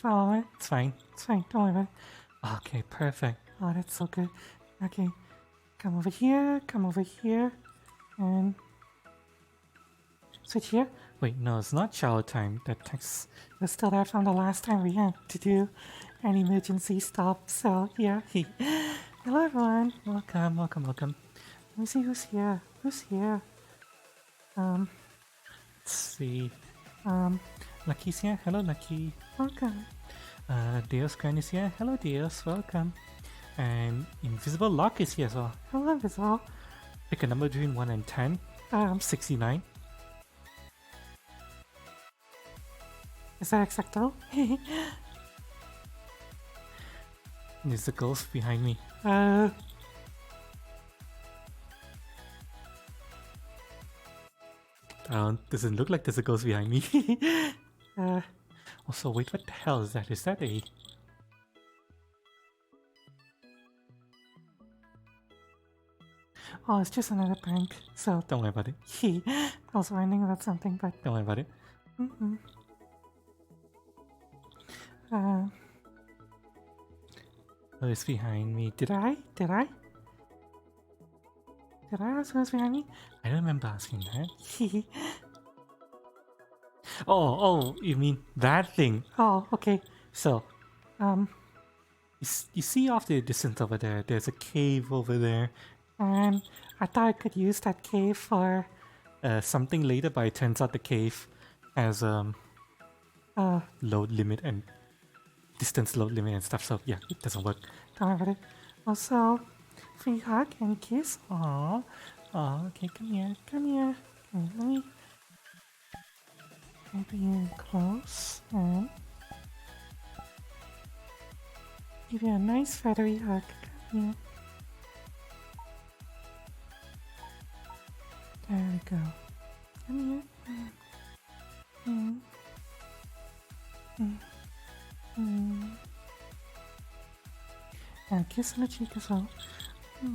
Oh, it's fine. It's fine. Don't worry about it. Okay, perfect. Oh, that's so good. Okay, come over here. Come over here. And switch here. Wait, no, it's not shower time. That's still there from the last time we had to do an emergency stop. So, yeah. Hello, everyone. Welcome, welcome, welcome. Let me see who's here. Who's here? Let's see. Lucky's here. Hello, Lucky. Welcome. Deus Grand is here. Hello, Deus. Welcome. And Invisible Lock is here as well. Hello, Invisible. Pick a number between 1 and 10. 69. Is that acceptable? There's a ghost behind me. Doesn't look like there's a ghost behind me. Also, wait, what the hell is that? Is that a... Oh, it's just another prank, so don't worry about it. I was wondering about something, but don't worry about it. Who is behind me? Did I ask who was behind me? I don't remember asking that. Oh, you mean that thing? Oh, okay. So, you see off the distance over there, there's a cave over there. And I thought I could use that cave for something later, but it turns out the cave has load limit and distance load limit and stuff, so yeah, it doesn't work. Don't worry about it. Also, free hug and kiss. Aww. Aww, okay, come here. Come here. Let me bring you close and give you a nice feathery hug. Come here. There we go. Come here. And kiss on the cheek as well. There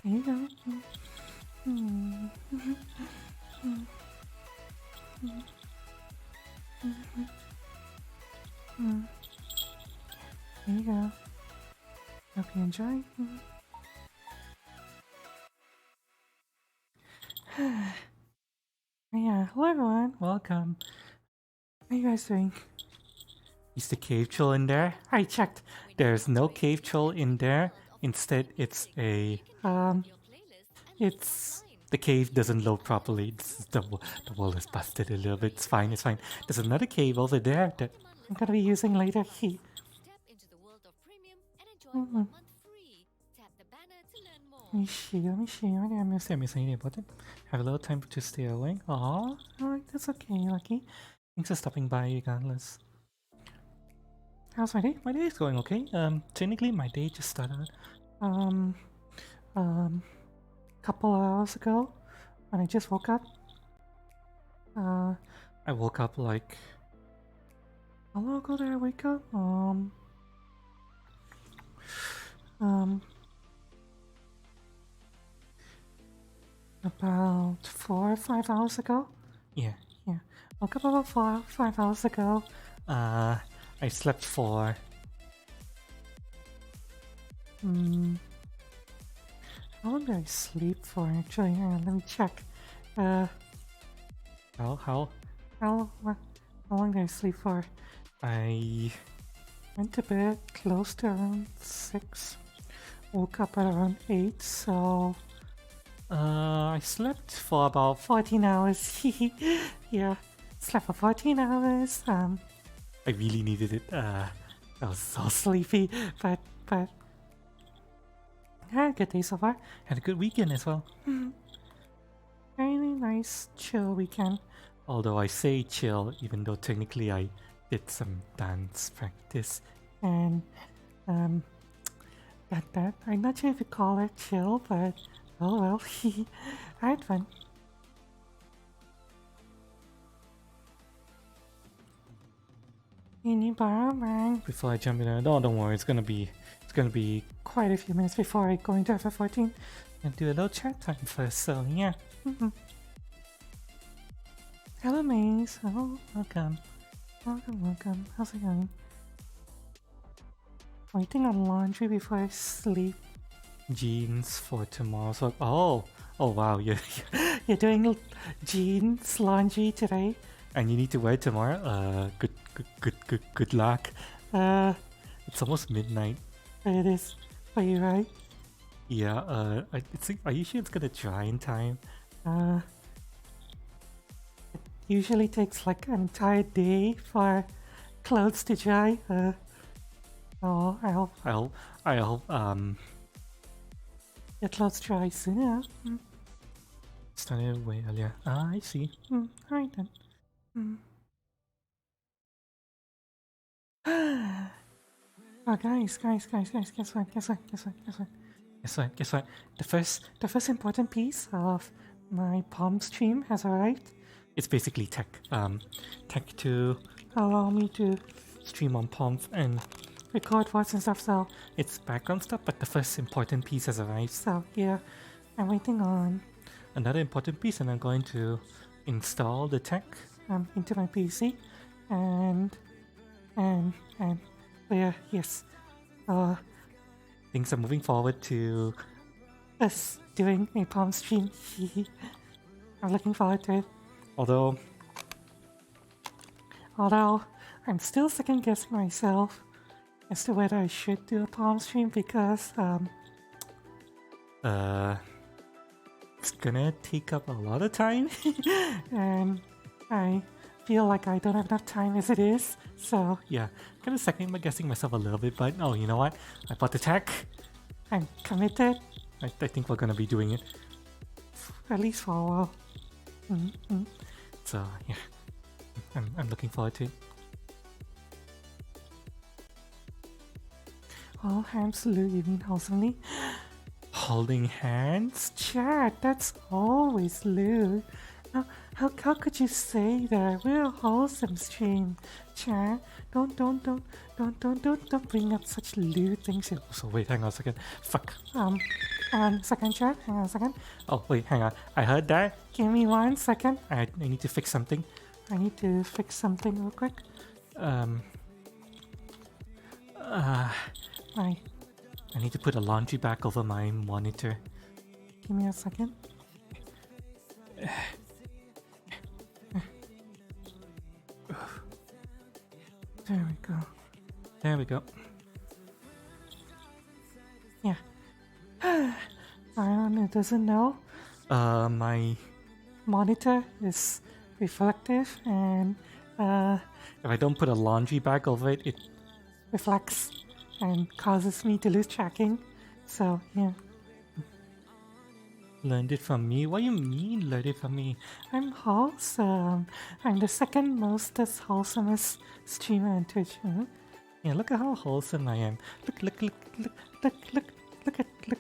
you go. There you go. Hope you enjoy. Yeah, hello everyone, welcome. How are you guys doing? Is the cave troll in there? I checked. There's no cave troll in there. Instead, it's a it's the cave doesn't load properly. The wall is busted a little bit. It's fine. It's fine. There's another cave over there that I'm gonna be using later. Let me see. What did I miss? I miss anything about it? Have a little time to stay awake. Aww, alright, that's okay, Lucky. Thanks for stopping by regardless. How's my day? My day is going okay. Technically my day just started couple of hours ago when I just woke up. I woke up like how long ago did I wake up? About 4 or 5 hours ago. Yeah. Woke up about 4 or 5 hours ago. I slept for how long did I sleep for actually? Let me check. How long did I sleep for? I went to bed close to around 6. Woke up at around 8, so I slept for about 14 hours. Yeah, slept for 14 hours. I really needed it. I was so sleepy, but I had a good day so far. Had a good weekend as well. Really nice, chill weekend. Although I say chill, even though technically I did some dance practice, and that I'm not sure if you call it chill, but oh well, I had fun. Can you borrow mine? Before I jump in, no, don't worry, it's gonna be quite a few minutes before I go into FF14 and do a little chat time first. So yeah. Hello, Maze. Oh, welcome. Welcome. How's it going? Waiting on laundry before I sleep. Jeans for tomorrow. So, oh wow, you're doing jeans laundry today, and you need to wear it tomorrow. Good luck. It's almost midnight. It is for you, right? Yeah. Are you sure it's gonna dry in time? It usually takes like an entire day for clothes to dry. Oh, I hope your clothes dry sooner. Started way earlier. Ah, I see. Alright then. Oh, guys, guess what? The first important piece of my Palm stream has arrived. It's basically tech to allow me to stream on Palm and record voice and stuff. So it's background stuff, but the first important piece has arrived. So yeah, I'm waiting on another important piece, and I'm going to install the tech into my PC, and yeah, yes, things are moving forward to us doing a Palm stream. I'm looking forward to it. Although I'm still second guessing myself as to whether I should do a Palm stream because it's gonna take up a lot of time, and I feel like I don't have enough time as it is. So yeah, kind of second guessing myself a little bit, but oh, you know what? I bought the tech. I'm committed. I think we're gonna be doing it at least for a while. So yeah, I'm looking forward to it. All hands salute, you mean wholesomely? Holding hands? Chad, that's always lewd. How could you say that? We're a wholesome stream. Chad, don't bring up such lewd things. So wait, hang on a second. Fuck. Hang on a second, Chad. Hang on a second. Oh, wait, hang on. I heard that. Give me 1 second. I need to fix something. Real quick. I need to put a laundry bag over my monitor. Give me a second. There we go. Yeah. Anyone who doesn't know, my monitor is reflective, and if I don't put a laundry bag over it, it reflects and causes me to lose tracking. So yeah. Learned it from me? What do you mean learned it from me? I'm wholesome. I'm the second most wholesomest streamer on Twitch. Yeah, look at how wholesome I am. Look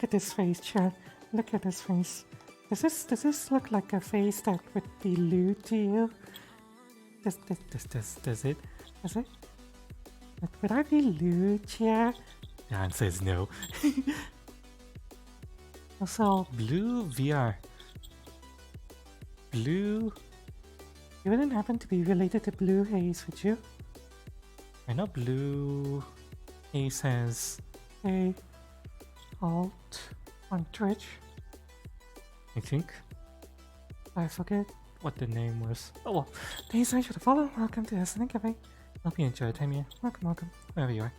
at this face, Chad. Look at this face. Does this look like a face that would be lewd to you? Does it? Does it? Would I be lewd, Chad? The answer is no. Also, Blue VR. Blue. You wouldn't happen to be related to Blue Haze, would you? I know Blue Haze has a alt on Twitch. I think. I forget what the name was. Oh well. Thanks so much for the follow. Welcome to Listening Cafe. Hope you enjoy the time here. Welcome. Wherever you are.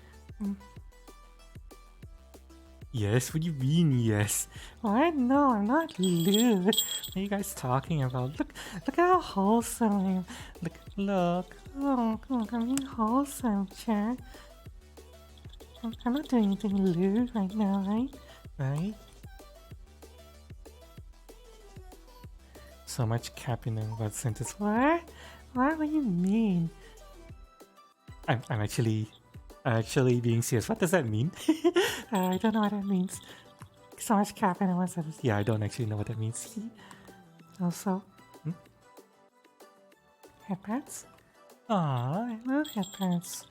Yes, what do you mean, yes? What? No, I'm not lewd. What are you guys talking about? Look how wholesome I am. Look. Oh, I'm being wholesome, Chad. I'm not doing anything lewd right now, right? Right? So much capping in what sentence. What? What do you mean? I'm actually being serious. What does that mean? I don't know what that means. So much caffeine in one sentence. Yeah, I don't actually know what that means. Also, headpads? Aw, I love headpads.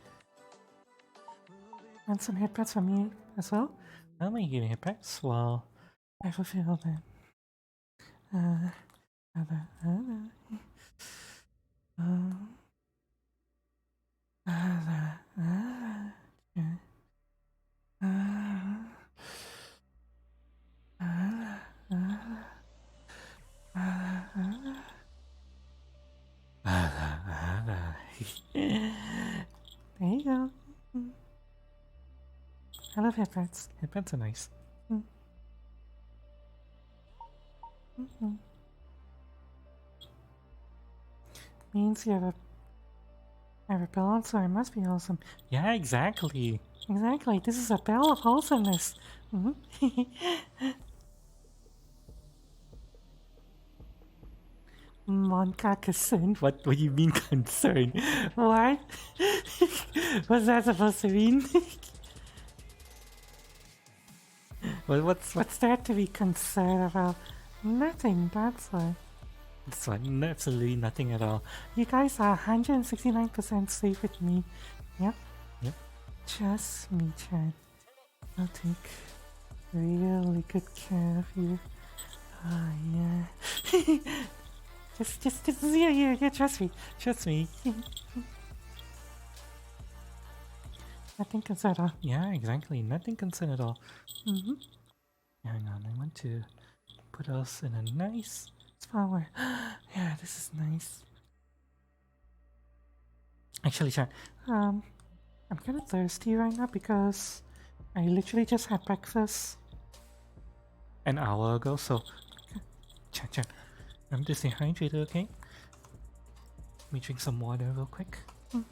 Want some headpads from me as well? How am I getting headpads? Well, I fulfill them. There you go. I love headbands. Headbands are nice. Means you have a bell on, so it must be awesome. Yeah, exactly. Exactly. This is a bell of wholesomeness. Monka concerned? What do you mean concerned? What? What's that supposed to mean? What's that to be concerned about? Nothing, that's what. That's what, absolutely nothing at all. You guys are 169% safe with me. Yep. Yep. Just me, Chad. I'll take really good care of you. Oh, yeah. just, yeah, trust me. Trust me. Nothing concerned at all. Yeah, exactly. Nothing concerned at all. Hang on, I want to put us in a nice spot where... yeah, this is nice. Actually, Chan, I'm kind of thirsty right now because I literally just had breakfast an hour ago, so... Chan, I'm just stay hydrated, okay? Let me drink some water real quick. I'm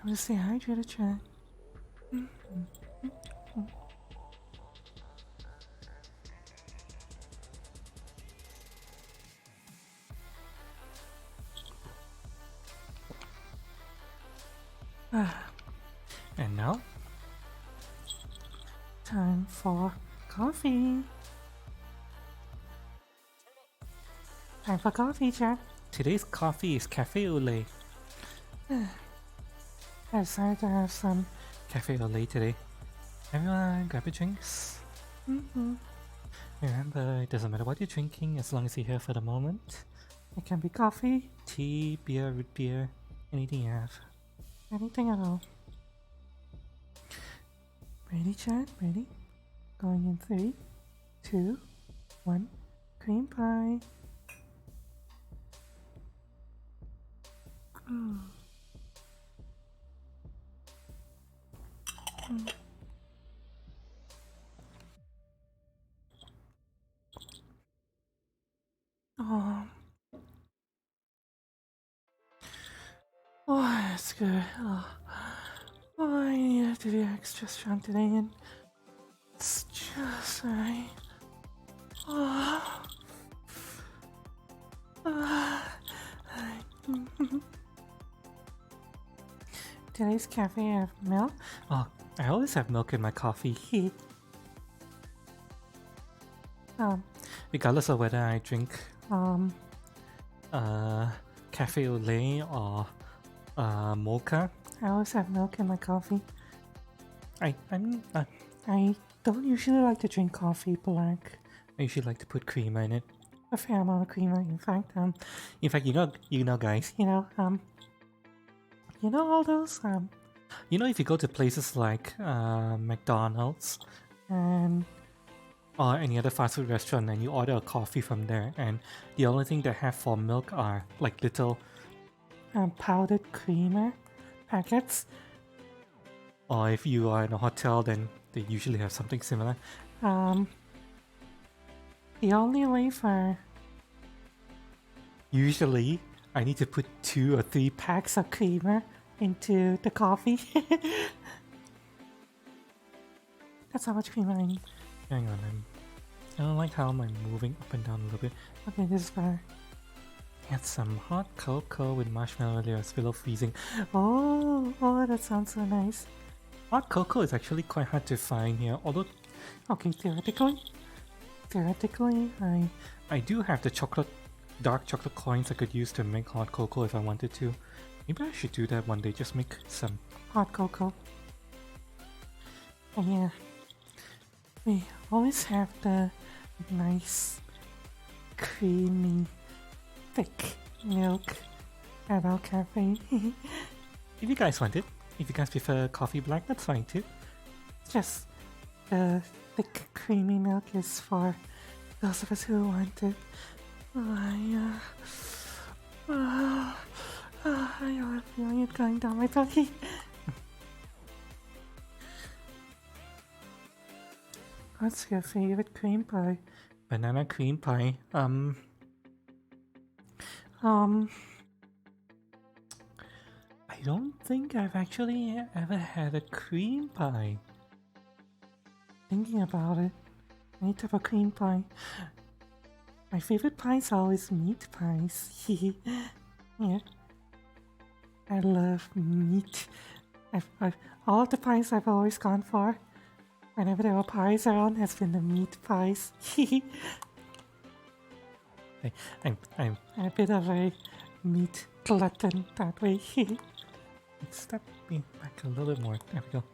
just stay hydrated, Chan. And now, time for coffee. Time for coffee, Jack. Today's coffee is cafe au lait. I decided to have some cafe au lait today. Everyone, grab your drinks. Remember, it doesn't matter what you're drinking as long as you're here for the moment. It can be coffee, tea, beer, root beer, anything you have. Anything at all. Ready, Chad? Ready? Going in 3, 2, 1. Cream pie. Oh, that's good. I need to be extra strong today, and it's just right. Today's cafe have milk. Oh, I always have milk in my coffee. Regardless of whether I drink cafe au lait or mocha, I always have milk in my coffee. I don't usually like to drink coffee black. I usually like to put creamer in it. A fair amount of creamer, in fact. You know, guys. You know all those. You know, if you go to places like McDonald's and or any other fast food restaurant and you order a coffee from there, and the only thing they have for milk are like little powdered creamer packets. Or if you are in a hotel, then they usually have something similar. The only way for... Usually, I need to put 2 or 3 packs of creamer into the coffee. That's how much creamer I need. Hang on, I don't like how I'm moving up and down a little bit. Okay, this is better. Add some hot cocoa with marshmallow layers below freezing. Oh, that sounds so nice. Hot cocoa is actually quite hard to find here, although... Okay, theoretically, I do have the dark chocolate coins I could use to make hot cocoa if I wanted to. Maybe I should do that one day, just make some hot cocoa. And yeah, we always have the nice, creamy, thick milk at our cafe. If you guys want it, if you guys prefer coffee black, that's fine too. Just the thick, creamy milk is for those of us who want it. I have a feeling it going down my belly. What's your favorite cream pie? Banana cream pie. I don't think I've actually ever had a cream pie. Thinking about it, I need to have a cream pie. My favorite pies are always meat pies. Yeah. I love meat. All of the pies I've always gone for, whenever there were pies around, has been the meat pies. I'm a bit of a meat glutton that way. Let's step me back a little bit more. There we go.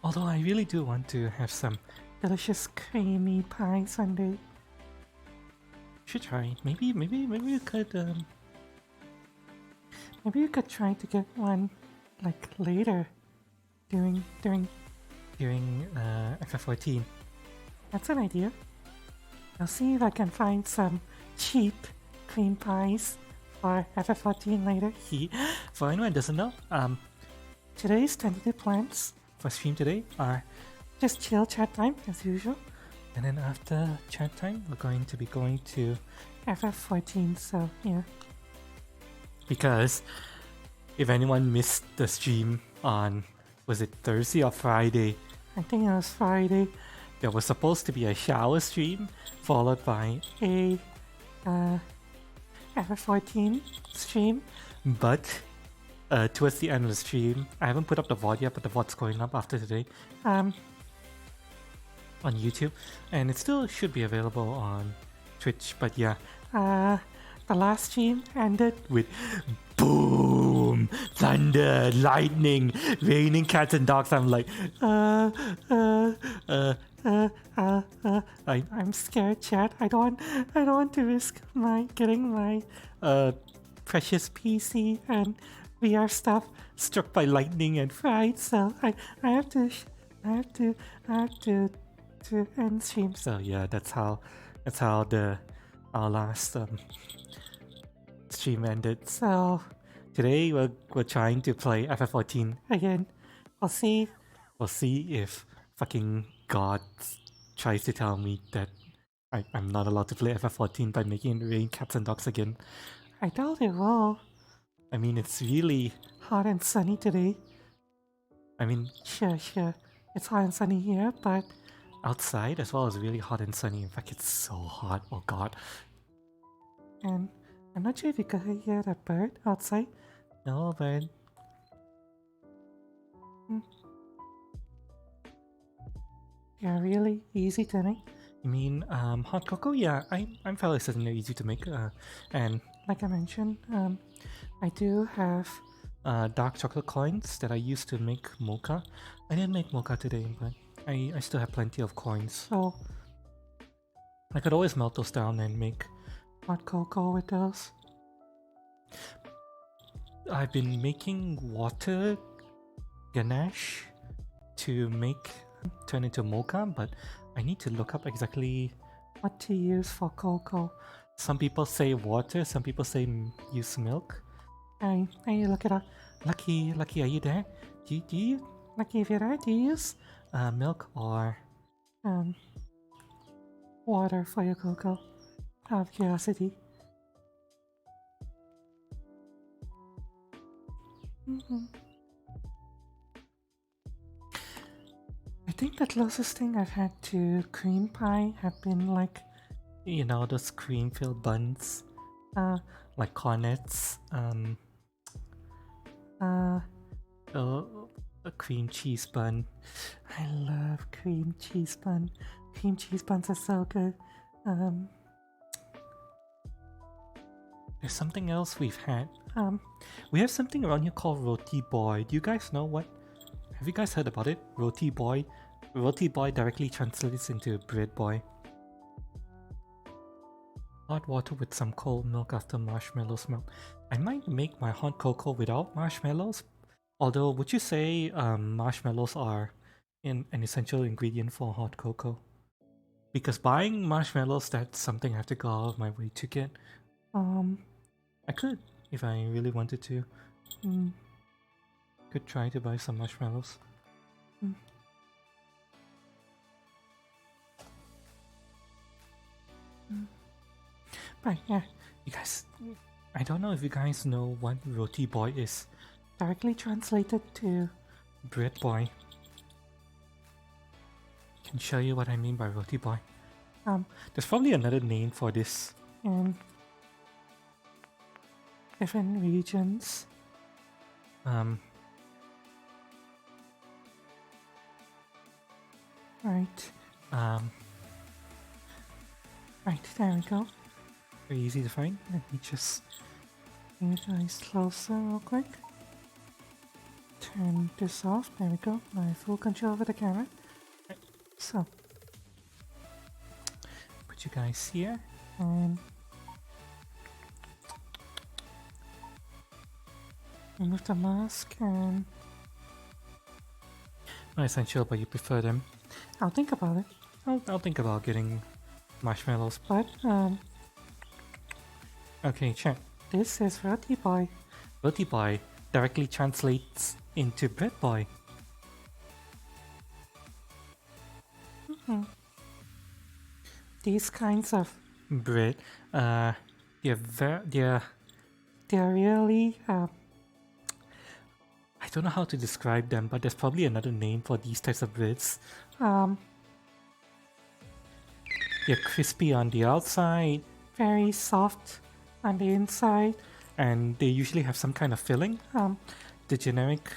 Although I really do want to have some delicious creamy pie sundae. Should try. Maybe we could maybe you could try to get one like later during FF14. That's an idea. I'll see if I can find some cheap cream pies for FF14 later. For anyone who doesn't know, today's tentative plans for stream today are just chill chat time as usual, and then after chat time we're going to be going to FF14, so yeah. Because if anyone missed the stream on, was it Thursday or Friday? I think it was Friday. There was supposed to be a shower stream followed by a FF14 stream, but towards the end of the stream, I haven't put up the VOD yet, but the VOD's going up after today on YouTube, and it still should be available on Twitch. But yeah, the last stream ended with boom, thunder, lightning, raining cats and dogs. I'm like, I'm scared, chat. I don't want to risk getting my precious PC and VR stuff struck by lightning and fried. So I have to end stream. So yeah, that's how our last stream ended. So today we're trying to play FF14 again. We'll see if fucking God tries to tell me that I'm not allowed to play FF14 by making it rain cats and dogs again. I doubt it will. I mean, it's really hot and sunny today. I mean, sure, it's hot and sunny here, but outside as well is really hot and sunny. In fact, it's so hot. Oh God. And I'm not sure if you could hear that bird outside. No, but yeah, really easy to make. You mean hot cocoa? Yeah, I'm fairly certain they're easy to make. And like I mentioned, I do have dark chocolate coins that I used to make mocha. I didn't make mocha today, but I still have plenty of coins, so I could always melt those down and make hot cocoa with those. I've been making water ganache to turn into mocha, but I need to look up exactly what to use for cocoa. Some people say water, some people say use milk. I need to look it up. Lucky, are you there? Do you Lucky, if you're there, do you use milk or water for your cocoa? Out of curiosity. I think the closest thing I've had to cream pie have been like, you know, those cream-filled buns, like cornets, a cream cheese bun. I love cream cheese bun. Cream cheese buns are so good. There's something else we've had. We have something around here called Roti Boy. Do you guys know what? Have you guys heard about it? Roti Boy? Roti Boy directly translates into bread boy. Hot water with some cold milk after marshmallows melt. I might make my hot cocoa without marshmallows, Although, would you say marshmallows are an essential ingredient for hot cocoa? Because buying marshmallows, that's something I have to go out of my way to get. I could, if I really wanted to. Could try to buy some marshmallows. But yeah, you guys, I don't know if you guys know what Roti Boy is. Directly translated to Bread Boy. I can show you what I mean by Roti Boy. There's probably another name for this in different regions. Right. Right, there we go. Very easy to find. Let me just bring you guys closer real quick. Turn this off. There we go. I have full control over the camera. Right. So, put you guys here and remove the mask and not essential, but you prefer them. I'll think about it. I'll think about getting marshmallows, but okay, check. This is Roti Boy. Roti Boy directly translates into Bread Boy. These kinds of bread, they're really I don't know how to describe them, but there's probably another name for these types of breads. They're crispy on the outside, very soft on the inside, and they usually have some kind of filling. The generic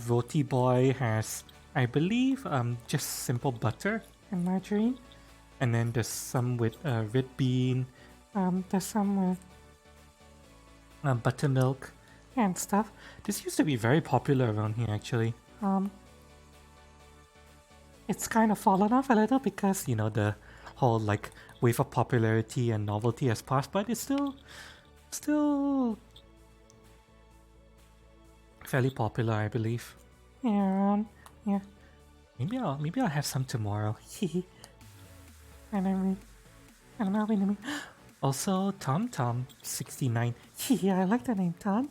Roti Boy has, I believe, just simple butter and margarine. And then there's some with red bean, there's some with buttermilk and stuff. This used to be very popular around here, actually. It's kind of fallen off a little because, you know, the whole like wave of popularity and novelty has passed, but it's still fairly popular, I believe. Yeah, yeah. Maybe I'll have some tomorrow. And I'm having also Tom69. Yeah, I like the name Tom.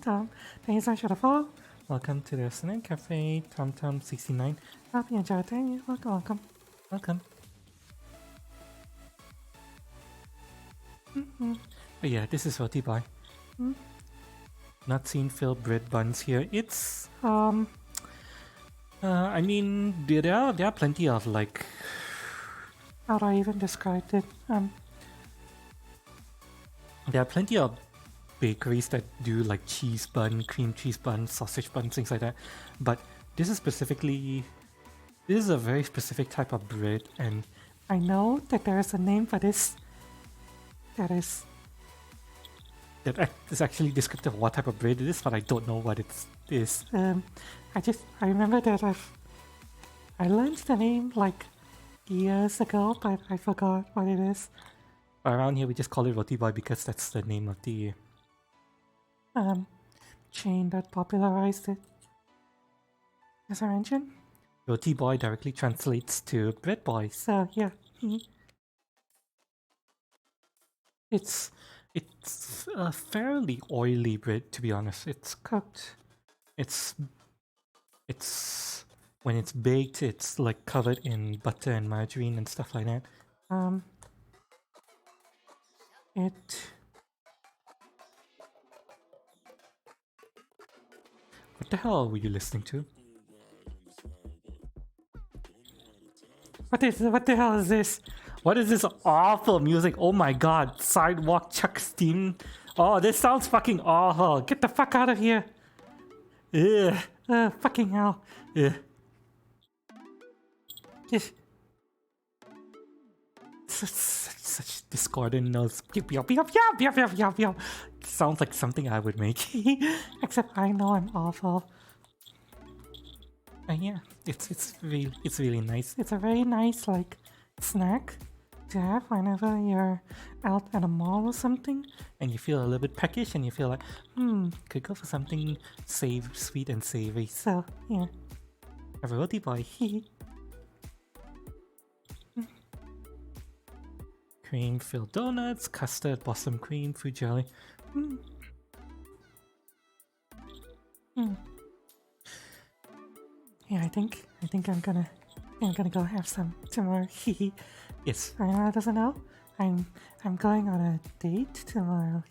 Thanks so much for the follow. Welcome to the Snack Cafe, Tom69. Hope you enjoyed it. Welcome. But yeah, this is Roti Boy. Not seen filled bread buns here. It's I mean there are plenty of like, how do I even describe it? There are plenty of bakeries that do like cheese bun, cream cheese bun, sausage bun, things like that. But this is a very specific type of bread, and I know that there is a name for this that is actually descriptive of what type of bread it is, but I don't know what it is. I remember that I learned the name like years ago, but I forgot what it is. Around here we just call it Roti Boy because that's the name of the chain that popularized it. As I mentioned, Roti Boy directly translates to Bread Boy, so yeah. It's a fairly oily bread, to be honest. It's cooked. It's when it's baked, it's like covered in butter and margarine and stuff like that. What the hell were you listening to? What the hell is this? What is this awful music? Oh my god, Sidewalk Chuck Steam. Oh, this sounds fucking awful. Get the fuck out of here. Ugh. Fucking hell. Ugh. Such discordant notes. Sounds like something I would make. Except I know I'm awful. Yeah, it's really nice. It's a very nice like snack. to have whenever you're out at a mall or something and you feel a little bit peckish and you feel like, could go for something sweet and savory. So, yeah. Have a roti boy. Cream-filled donuts, custard, blossom cream, fruit jelly. Yeah, I think I'm gonna go have some tomorrow. Yes, Rana doesn't know. I'm going on a date tomorrow.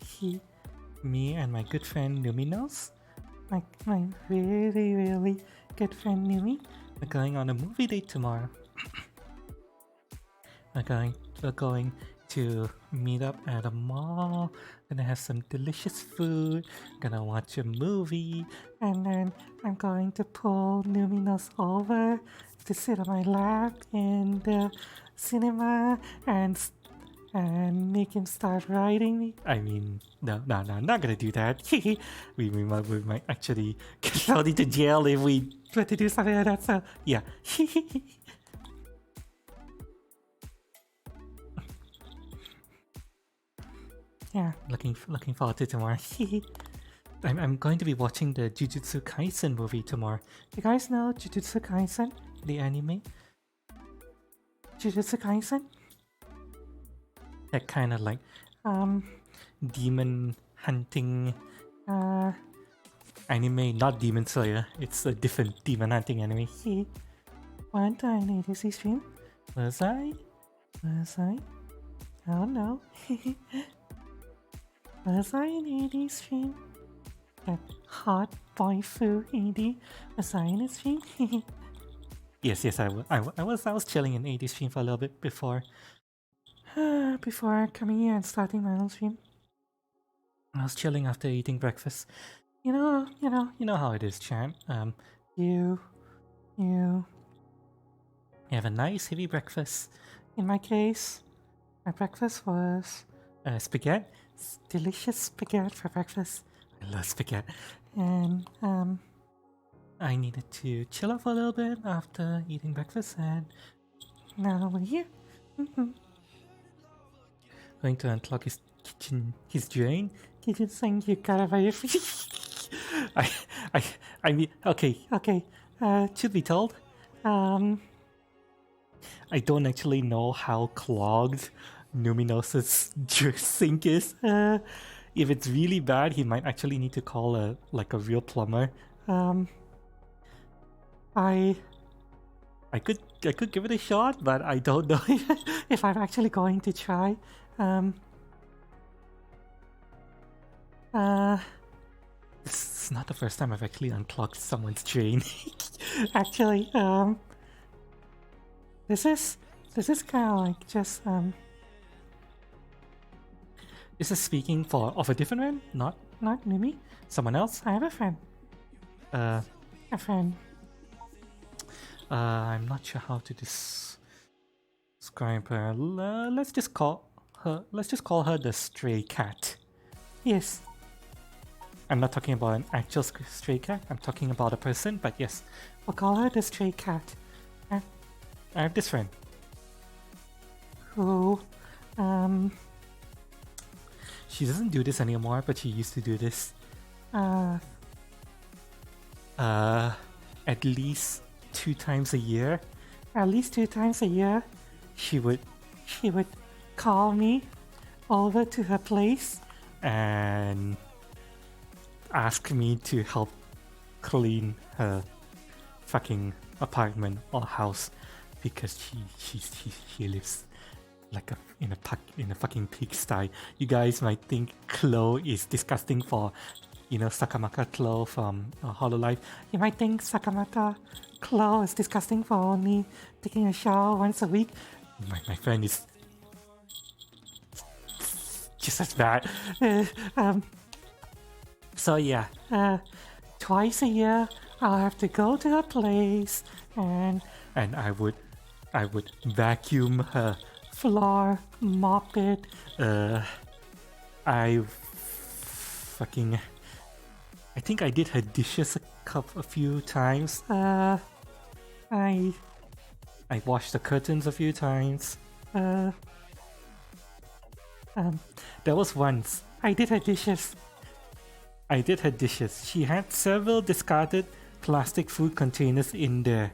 Me and my good friend Numi knows. My really good friend Numi. We're going on a movie date tomorrow. We're going to meet up at a mall. Gonna have some delicious food. Gonna watch a movie, and then I'm going to pull Numinos over to sit on my lap in the cinema and make him start riding me. I mean, no, I'm not gonna do that. we might actually get thrown into jail if we try to do something like that. So yeah. Yeah, looking forward to tomorrow. I'm going to be watching the Jujutsu Kaisen movie tomorrow. You guys know Jujutsu Kaisen, the anime? Jujutsu Kaisen? That kind of like demon hunting anime, not Demon Slayer. It's a different demon hunting anime. Weren't I in ADC stream? Was I? Oh no. Was I in AD stream? That hot waifu AD? Was I in a stream? yes, I was chilling in AD stream for a little bit before coming here and starting my own stream. I was chilling after eating breakfast. You know how it is, chat. You have a nice heavy breakfast. In my case, my breakfast was spaghetti. Delicious spaghetti for breakfast. I love spaghetti. And I needed to chill out for a little bit after eating breakfast, and now we're here. Going to unclog his drain. Kitchen sink, you gotta buy I mean, okay. Should be told, I don't actually know how clogged Numinos's sink is. If it's really bad, he might actually need to call a real plumber. I could give it a shot, but I don't know if I'm actually going to try. This is not the first time I've actually unclogged someone's drain. Actually, this is kind of like just This is speaking of a different one, not Numi. Someone else. I have a friend. A friend. I'm not sure how to describe her. Let's just call her the stray cat. Yes. I'm not talking about an actual stray cat. I'm talking about a person. But yes, we'll call her the stray cat. I have this friend who she doesn't do this anymore, but she used to do this. At least 2 times a year. At least 2 times a year, she would call me over to her place and ask me to help clean her fucking apartment or house because she lives like in a fucking pigsty. You guys might think Chloe is disgusting for, Sakamaka Chloe from Hololive. You might think Sakamaka Chloe is disgusting for only taking a shower once a week. My friend is just as bad. So yeah, twice a year I'll have to go to her place and I would vacuum her floor, mop it. I think I did her dishes a few times. I washed the curtains a few times. There was once I did her dishes. She had several discarded plastic food containers in there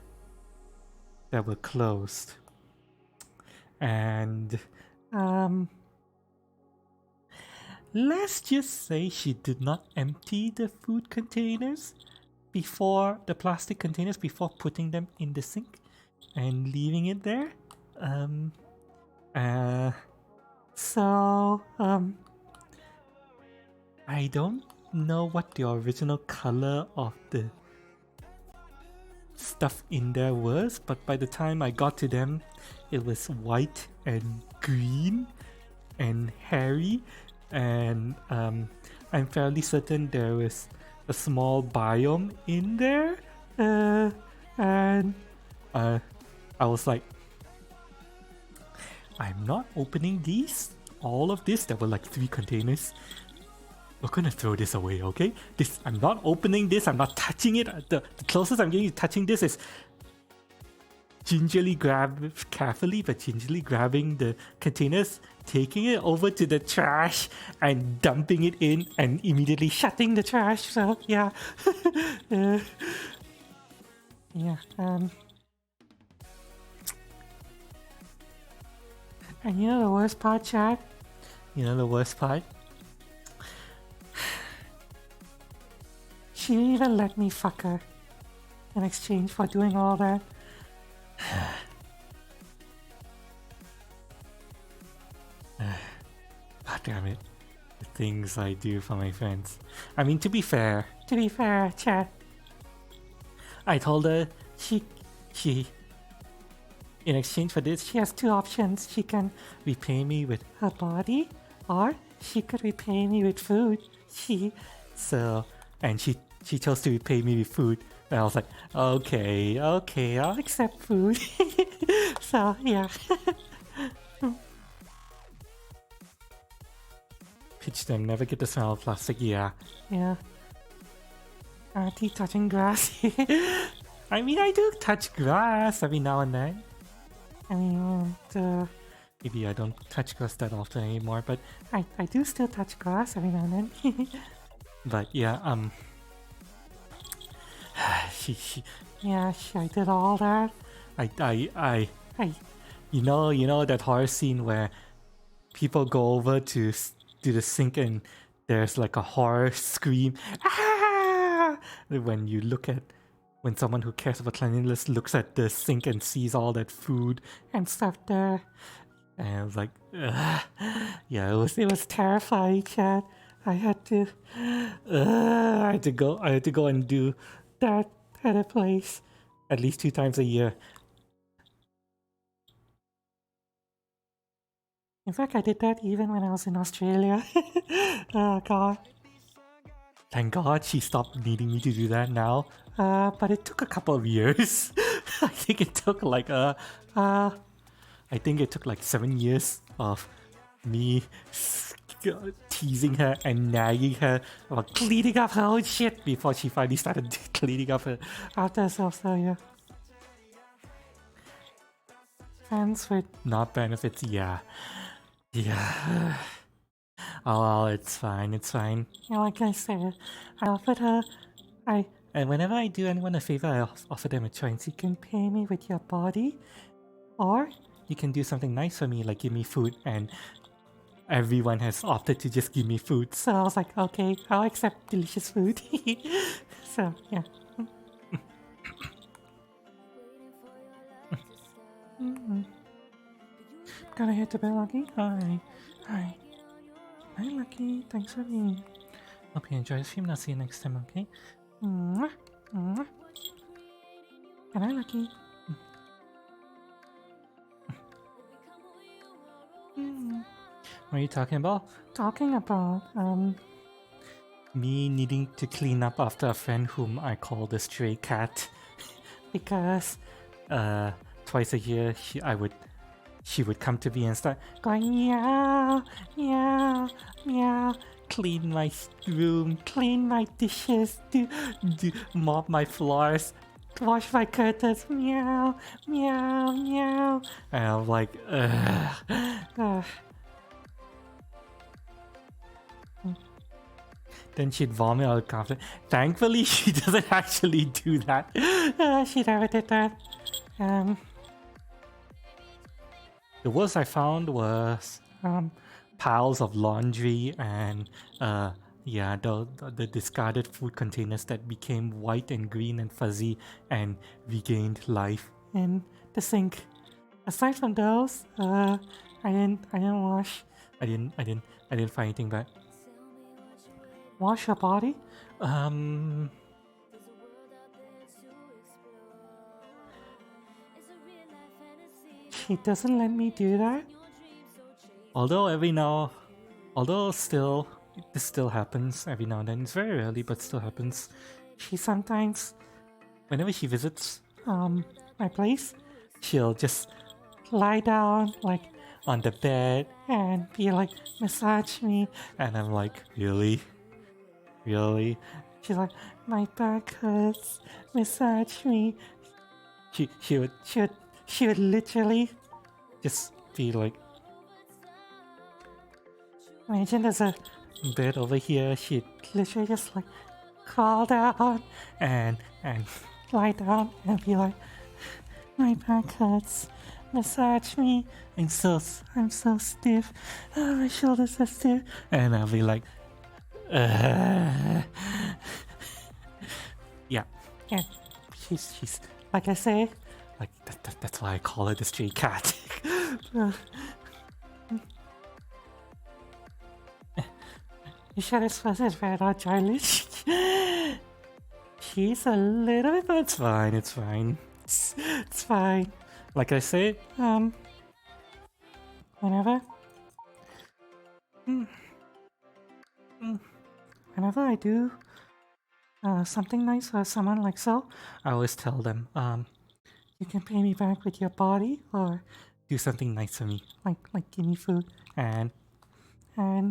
that were closed. And let's just say she did not empty the food containers before the plastic containers before putting them in the sink and leaving it there. So I don't know what the original color of the stuff in there was, but by the time I got to them, it was white and green and hairy, and I'm fairly certain there was a small biome in there, and I was like, I'm not opening these. All of this, there were like 3 containers. We're gonna throw this away, okay? I'm not opening this, I'm not touching it. The closest I'm getting to touching this is carefully but gingerly grabbing the containers, taking it over to the trash and dumping it in and immediately shutting the trash. So yeah. And you know the worst part, Chad? You know the worst part? She didn't even let me fuck her in exchange for doing all that. God damn it. The things I do for my friends. I mean, to be fair, Chad, I told her she in exchange for this, she has 2 options. She can repay me with her body, or she could repay me with food. She chose to repay me with food. And I was like, okay, I'll accept food. So, yeah. Pitch them, never get the smell of plastic, yeah. Auntie touching grass. I mean, I do touch grass every now and then. I mean, maybe I don't touch grass that often anymore, but I do still touch grass every now and then. But yeah, I did all that. You know that horror scene where people go over to the sink and there's like a horror scream, ah! When someone who cares about cleanliness looks at the sink and sees all that food and stuff there. And I was like, ugh. Yeah, it was terrifying, Chad. I had to go and do that at a place at least 2 times a year. In fact, I did that even when I was in Australia. Oh god. Thank God she stopped needing me to do that now. But it took a couple of years. I think it took like 7 years of me teasing her and nagging her about cleaning up her own shit before she finally started cleaning up after herself. So yeah. Friends with not benefits, yeah. Oh, it's fine. Yeah, like I said, I offered her. And whenever I do anyone a favor, I offer them a choice. You can pay me with your body, or you can do something nice for me, like give me food. And everyone has opted to just give me food. So I was like, okay, I'll accept delicious food. So yeah. Gotta hit the bell, Lucky. Hi. Hi, Lucky. Thanks for being. Hope you enjoy the stream. I'll see you next time, okay? Mwah. Mwah. Good night, Lucky. What are you talking about? Me needing to clean up after a friend whom I call the stray cat. Because twice a year she would come to me and start going meow, meow, meow, clean my room, clean my dishes, mop my floors, wash my curtains, meow, meow, meow. And I'm like, then she'd vomit out after. Thankfully, she doesn't actually do that. She never did that. The worst I found was piles of laundry and yeah, the discarded food containers that became white and green and fuzzy and regained life in the sink. Aside from those, I didn't wash. I didn't find anything bad. Wash your body? She doesn't let me do that. Although still, this still happens every now and then. It's very rarely, but still happens. She sometimes, whenever she visits my place, she'll just lie down like on the bed and be like, massage me, and I'm like, really? She's like, my back hurts, massage me. She would literally just be like, imagine there's a bed over here. She'd literally just like crawl down and lie down and be like, my back hurts, massage me. I'm so stiff. Oh, my shoulders are stiff. And I'll be like, yeah. She's like I say, like that's why I call her the stray cat. You sure this was very not childish? She's a little bit, but it's fine. It's fine. Like I say, whenever I do something nice for someone like so, I always tell them, you can pay me back with your body or do something nice for me, like give me food, and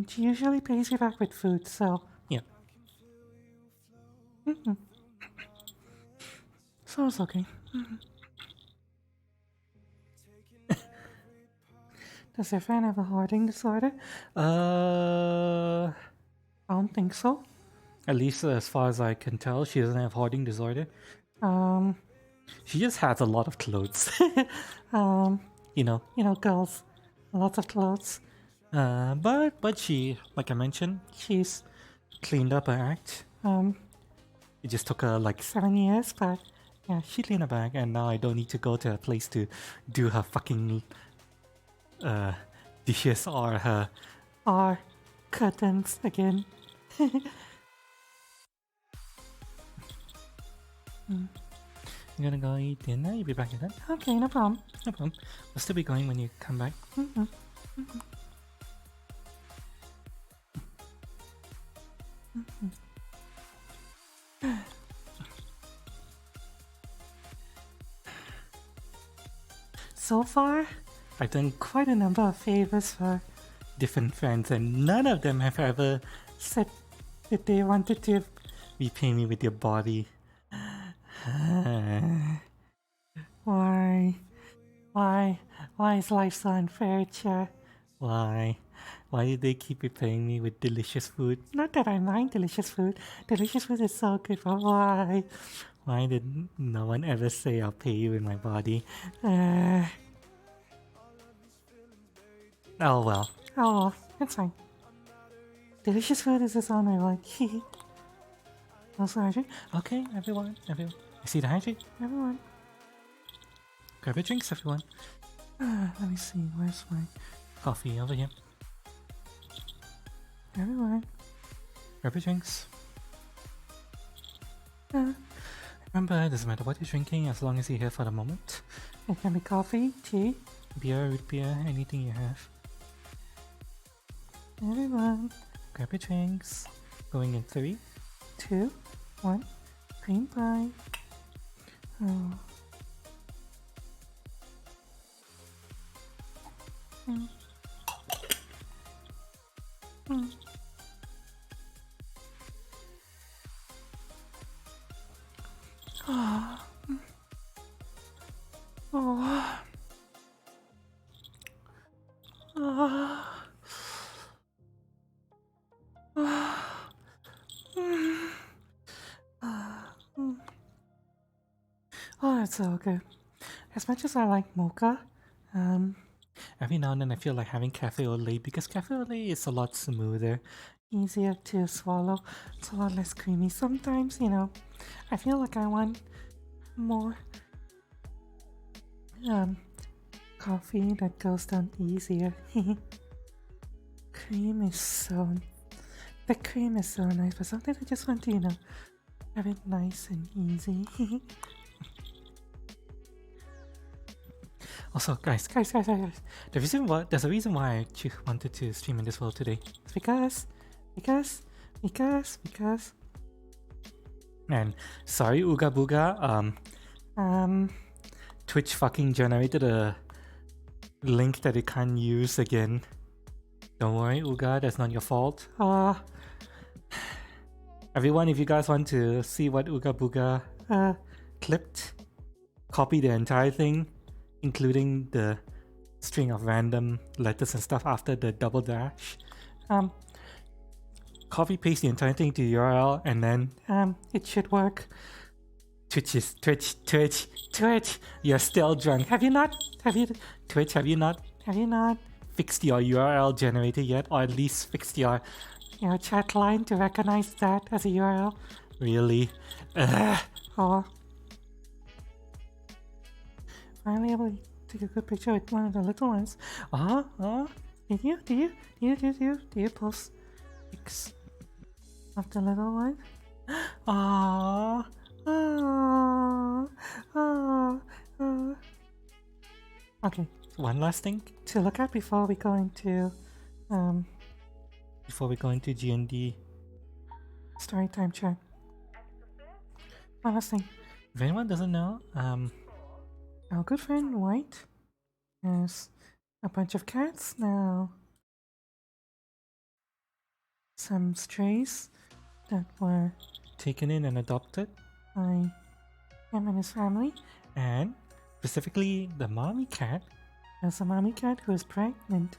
she usually pays me back with food. So yeah. So it's okay. Does your friend have a hoarding disorder? I don't think so. At least as far as I can tell, she doesn't have hoarding disorder. She just has a lot of clothes. You know, girls, lots of clothes. But she, like I mentioned, she's cleaned up her act. It just took her like 7 years, but yeah, she cleaned her bag, and now I don't need to go to her place to do her fucking dishes or her curtains again. I'm gonna go eat dinner. You'll be back again. Okay, no problem. No problem. We'll still be going when you come back. So far, I've done quite a number of favors for different friends, and none of them have ever said that they wanted to repay me with your body. Why is life so unfair, Cha? Why did they keep repaying me with delicious food? Not that I mind delicious food. Delicious food is so good, but why? Why did no one ever say I'll pay you with my body? Oh well. Oh, it's fine. Delicious food is its own, I like. Also hydrate? Okay, everyone. You see the hydrate? Everyone. Grab your drinks, everyone. Let me see, where's my coffee? Over here. Everyone. Grab your drinks. Remember, it doesn't matter what you're drinking as long as you're here for the moment. It can be coffee, tea, beer, root beer, anything you have. Everyone, grab your drinks. Going in 3, 2, 1. Green pie. Oh. it's so good. As much as I like mocha, every now and then I feel like having cafe au lait because cafe au lait is a lot smoother, easier to swallow. It's a lot less creamy. Sometimes, I feel like I want more coffee that goes down easier. Cream is so The cream is so nice, but sometimes I just want to, have it nice and easy. Also, guys, there's a reason why I wanted to stream in this world today. It's because, and sorry, Ooga Booga, Twitch fucking generated a link that it can't use again. Don't worry, Ooga, that's not your fault. Everyone, if you guys want to see what Ooga Booga clipped, copy the entire thing, including the string of random letters and stuff after the double dash. Copy paste the entire thing to the URL and then it should work. Twitch. You're still drunk. Have you not fixed your URL generator yet, or at least fixed your chat line to recognize that as a URL? Really? Oh. Finally able to take a good picture with one of the little ones. Did you post pics of the little one? Okay, one last thing to look at before we go into DnD Story Time chat. One last thing. If anyone doesn't know, our good friend White has a bunch of cats now. Some strays that were taken in and adopted by him and his family, and specifically the mommy cat. There's a mommy cat who is pregnant,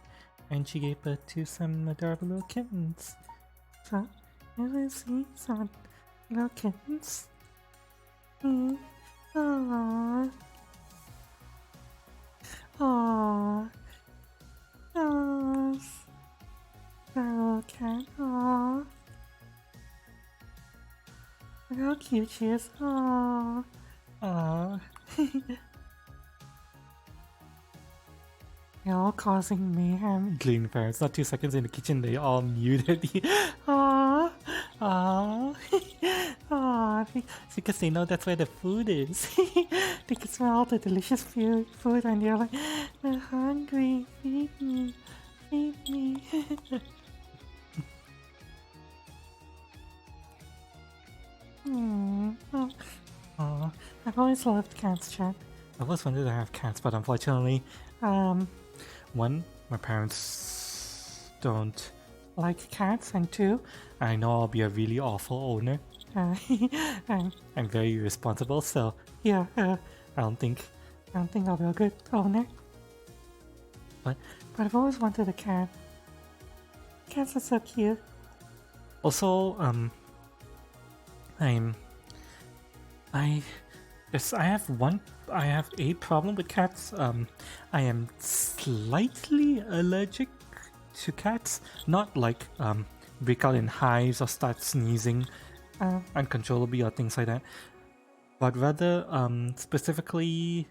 and she gave birth to some adorable little kittens. So, here we see some little kittens. Aww. Little cat. Aww. Look how cute she is. Aww. They're all causing mayhem, including the parents. Not 2 seconds in the kitchen, they all muted. Aww. It's because they know that's where the food is. They can smell the delicious food and they're like, I'm hungry, feed me. I've always loved cats, chat. I always wanted to have cats, but unfortunately, one, my parents don't like cats, and two, I know I'll be a really awful owner. I'm very irresponsible, so yeah, I don't think I'll be a good owner. But I've always wanted a cat. Cats are so cute. Also, I have a problem with cats. I am slightly allergic to cats. Not like break out in hives or start sneezing uncontrollably or things like that, but rather specifically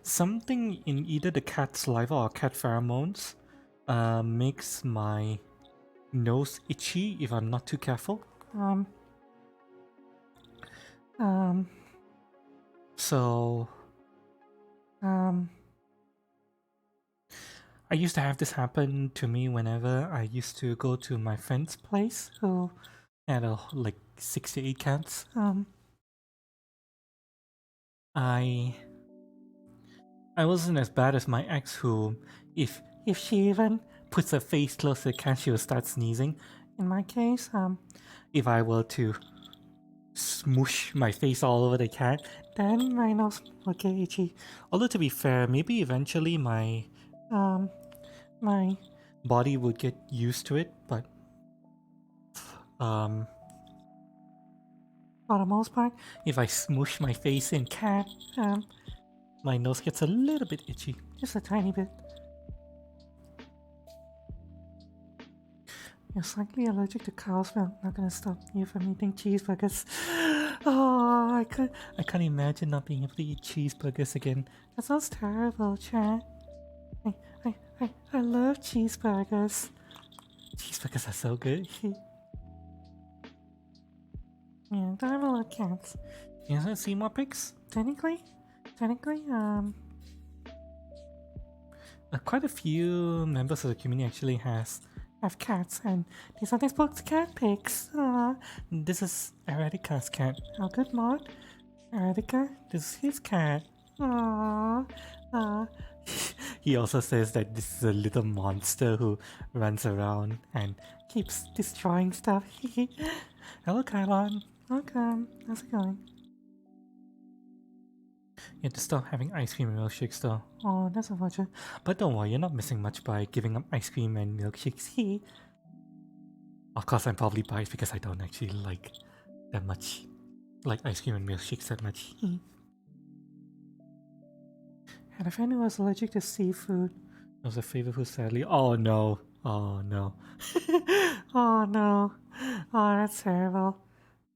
something in either the cat's saliva or cat pheromones makes my nose itchy if I'm not too careful. So I used to have this happen to me whenever I used to go to my friend's place who had like 6 to 8 cats. I wasn't as bad as my ex, who if she even puts her face close to the cat, she will start sneezing. In my case, if I were to smoosh my face all over the cat, then my nose will get itchy. Although to be fair, maybe eventually my my body would get used to it, but for the most part. If I smoosh my face in cat, my nose gets a little bit itchy, just a tiny bit. You're slightly allergic to cow's milk. Not gonna stop you from eating cheeseburgers. Oh, I can't imagine not being able to eat cheeseburgers again. That sounds terrible, Chat. I love cheeseburgers. Cheeseburgers are so good. Yeah, I love cats. You want to see more pics? Technically, quite a few members of the community actually have cats, and they sometimes post cat pics. This is Eretica's cat. Oh, good mod. Eretica, this is his cat. Aww. He also says that this is a little monster who runs around and keeps destroying stuff. Hello, Kylon. Welcome. How's it going? You have to stop having ice cream and milkshakes though. Oh, that's unfortunate. But don't worry, you're not missing much by giving up ice cream and milkshakes. Of course, I'm probably biased because I don't actually like that much, like ice cream and milkshakes that much. Had a friend who was allergic to seafood. That was a favorite food, sadly. Oh no. Oh no. Oh no. Oh, that's terrible.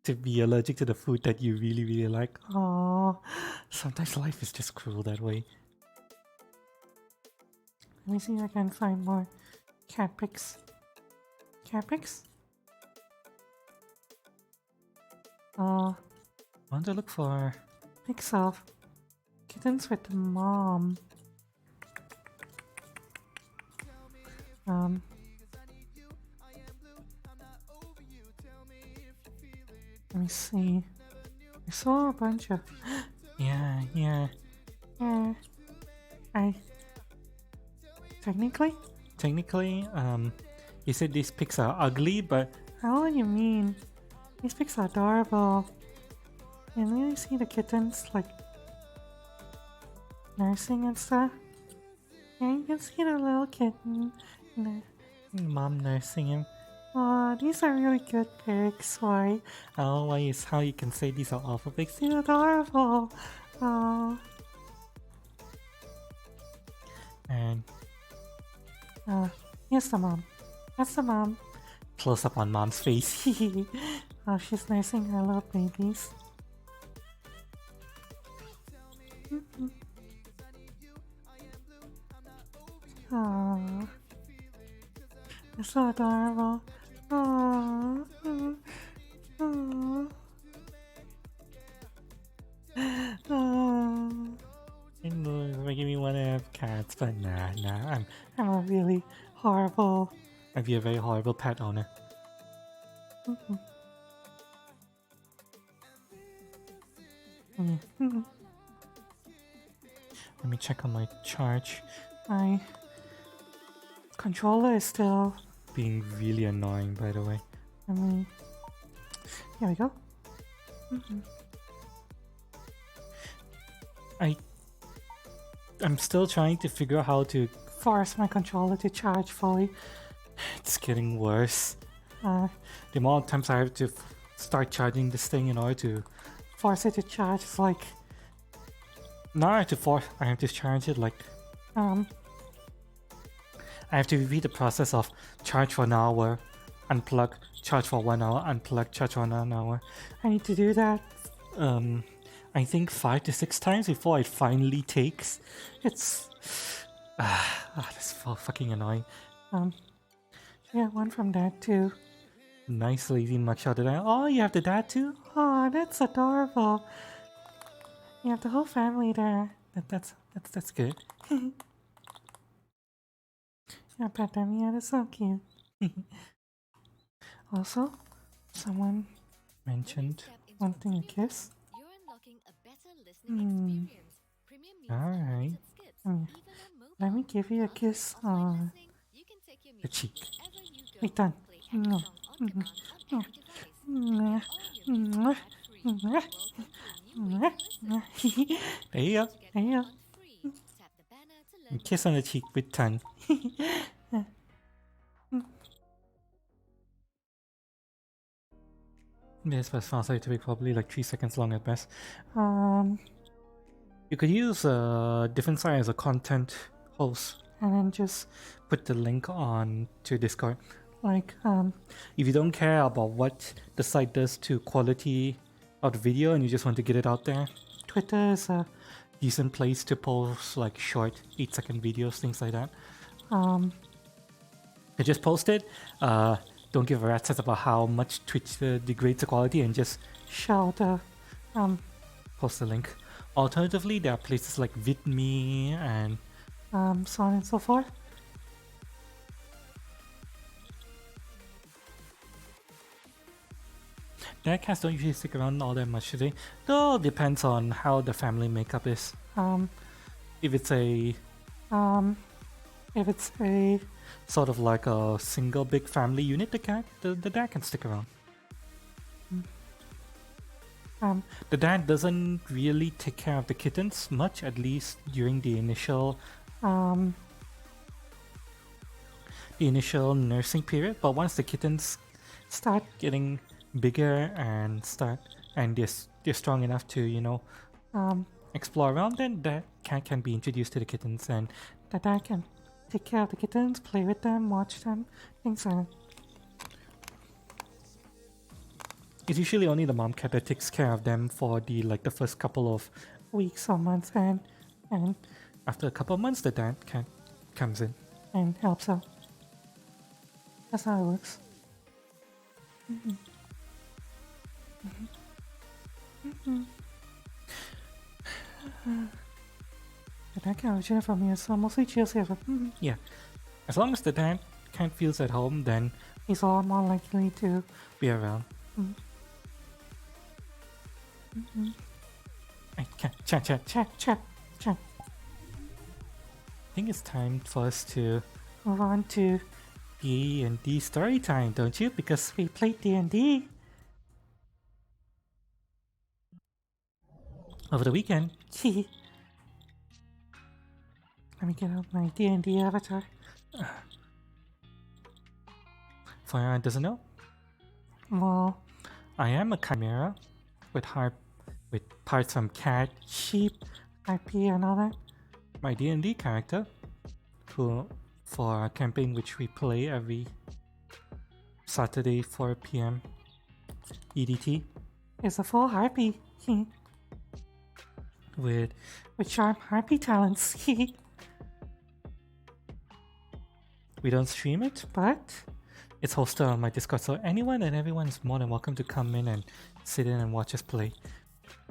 To be allergic to the food that you really, really like. Oh, sometimes life is just cruel that way. Let me see if I can find more cat pics. Cat pics? I want to look for pics of kittens with mom. Let me see. I saw a bunch of yeah. I technically, you said these pics are ugly, but how do you mean? These pics are adorable. And then you see the kittens like nursing and stuff. Yeah, you can see the little kitten and the mom nursing him. Aw, these are really good pics. Why? Oh, why is how you can say these are awful pics? They're adorable. And here's the mom. That's the mom. Close up on mom's face. Oh, she's nursing her little babies. Aww. They're so adorable. Aww. Aww. Aww. I know it's making me want to have cats, but nah. I'm a really horrible. I'd be a very horrible pet owner. Let me check on my charge. My controller is still being really annoying, by the way. Here we go. I'm still trying to figure out how to force my controller to charge fully. It's getting worse. The more times I have to start charging this thing in order to force it to charge, it's like now I have to charge it like I have to repeat the process of charge for an hour, unplug, charge for 1 hour, unplug, charge for an hour. I need to do that I think 5 to 6 times before it finally takes. It's that's so fucking annoying. Yeah, one from Dad too. Nice lazy mugshot. Oh, you have the dad too? Oh, that's adorable. You have the whole family there. That's good. Yeah, pet them. Yeah, that's so cute. Also, someone mentioned wanting a kiss. Alright. Let me give you a kiss on the cheek. Wait, done. There you go. Kiss on the cheek with tongue. This was found to be probably like 3 seconds long at best. You could use a different site as a content host and then just put the link on to Discord. Like, if you don't care about what the site does to quality of the video and you just want to get it out there, Twitter is a decent place to post like short 8-second videos, things like that. You just post it. Don't give a rat's ass about how much Twitch degrades the quality, and just shout post the link. Alternatively, there are places like VidMe and so on and so forth. Dadcasts don't usually stick around all that much today. Though depends on how the family makeup is. If it's a sort of like a single big family unit, the dad can stick around. The dad doesn't really take care of the kittens much, at least during the initial nursing period. But once the kittens start getting bigger and they're strong enough to, you know, explore around, then the cat can be introduced to the kittens, and the dad can take care of the kittens, play with them, watch them, things like that. It's usually only the mom cat that takes care of them for the first couple of weeks or months, and after a couple of months, the dad cat comes in and helps out. That's how it works. The dad cat originated from here, so mostly chills here. Yeah, as long as the dad cat feels at home, then he's all more likely to be around. Chat. I think it's time for us to move on to DnD Story Time, don't you? Because we played DnD over the weekend. Let me get out my DnD avatar. For anyone who doesn't know, well, I am a chimera with parts from cat, sheep, IP, and all that. My DnD character, who for a campaign which we play every Saturday 4 p.m. EDT, is a full harpy with sharp harpy talents. We don't stream it, but it's hosted on my Discord, so anyone and everyone is more than welcome to come in and sit in and watch us play.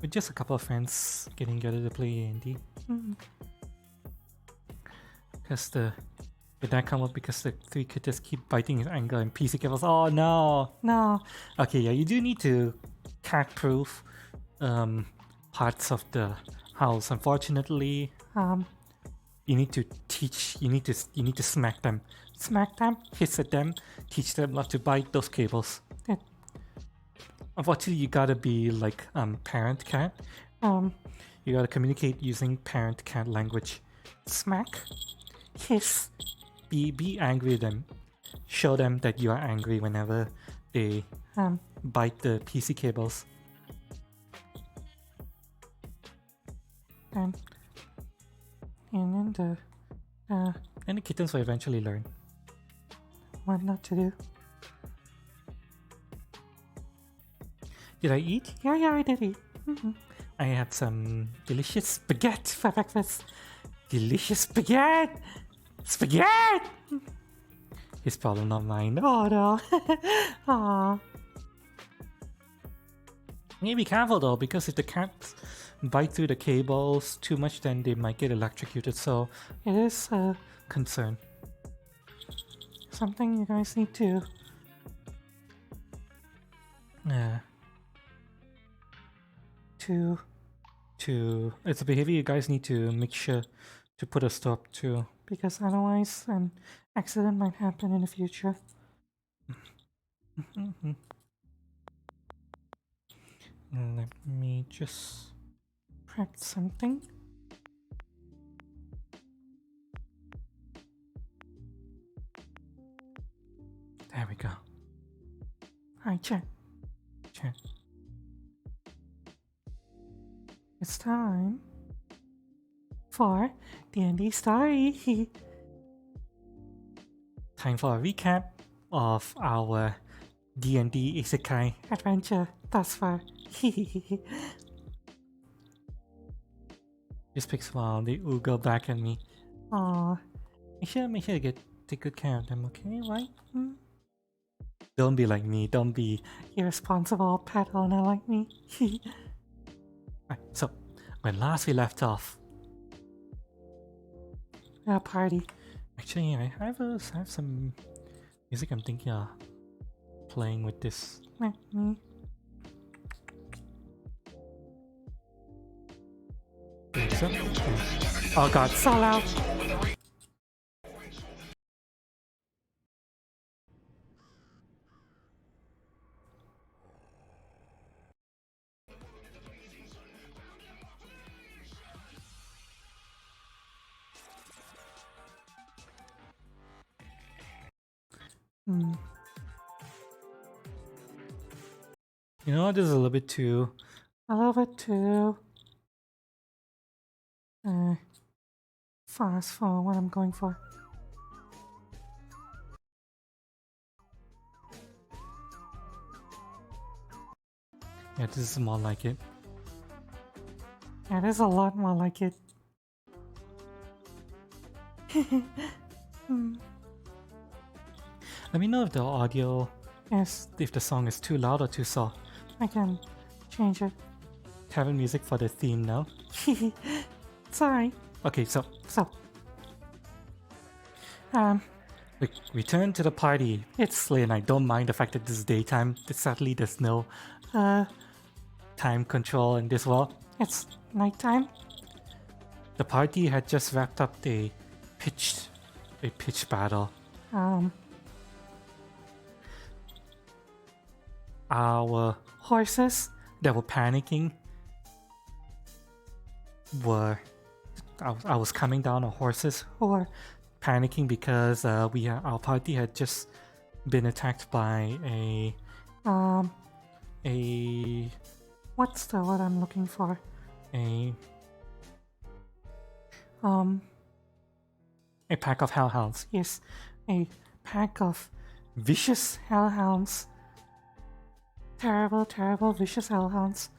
With just a couple of friends getting together to play D&D. Because did that come up because the 3 kittens keep biting his ankle and PC cables? Oh no! Okay, yeah, you do need to cat-proof parts of the house. Unfortunately, you need to smack them, hiss at them, teach them not to bite those cables. Unfortunately, you gotta be like parent cat. You gotta communicate using parent cat language. Smack, hiss, be angry with them. Show them that you are angry whenever they bite the PC cables. And then the kittens will eventually learn what not to do. Did I eat? Yeah, I did eat. I had some delicious spaghetti for breakfast. Delicious spaghetti! Spaghetti! His problem, not mine. Oh no. Aww. You need to be careful though, because if the cats bite through the cables too much, then they might get electrocuted, so it is a concern. Something you guys need to it's a behavior you guys need to make sure to put a stop to, because otherwise an accident might happen in the future. Let me just prep something. There we go. Hi, chat. chat. It's time for DnD Story. Time for a recap of our D&D Isekai adventure thus far. This picks while they oogle back at me. Aw, make sure to take good care of them, okay? Right? Don't be like me. Don't be irresponsible pet owner like me. Right, so when last we left off, a party. Actually, I have some music I'm thinking of playing with this. So, oh god, so loud! You know what, this is a little bit too fast for what I'm going for. Yeah, this is more like it. Yeah, there's a lot more like it. Let me know if the audio if the song is too loud or too soft. I can change it. Having music for the theme now. Sorry. Okay, so we return to the party. It's late and I don't mind the fact that this is daytime. Sadly, there's no time control in this world. It's nighttime. The party had just wrapped up a pitch battle. Our horses that were panicking were... I was coming down on horses who were panicking because our party had just been attacked by a what's the word I'm looking for? A pack of hellhounds. Yes, a pack of vicious hellhounds. Terrible, vicious hellhounds.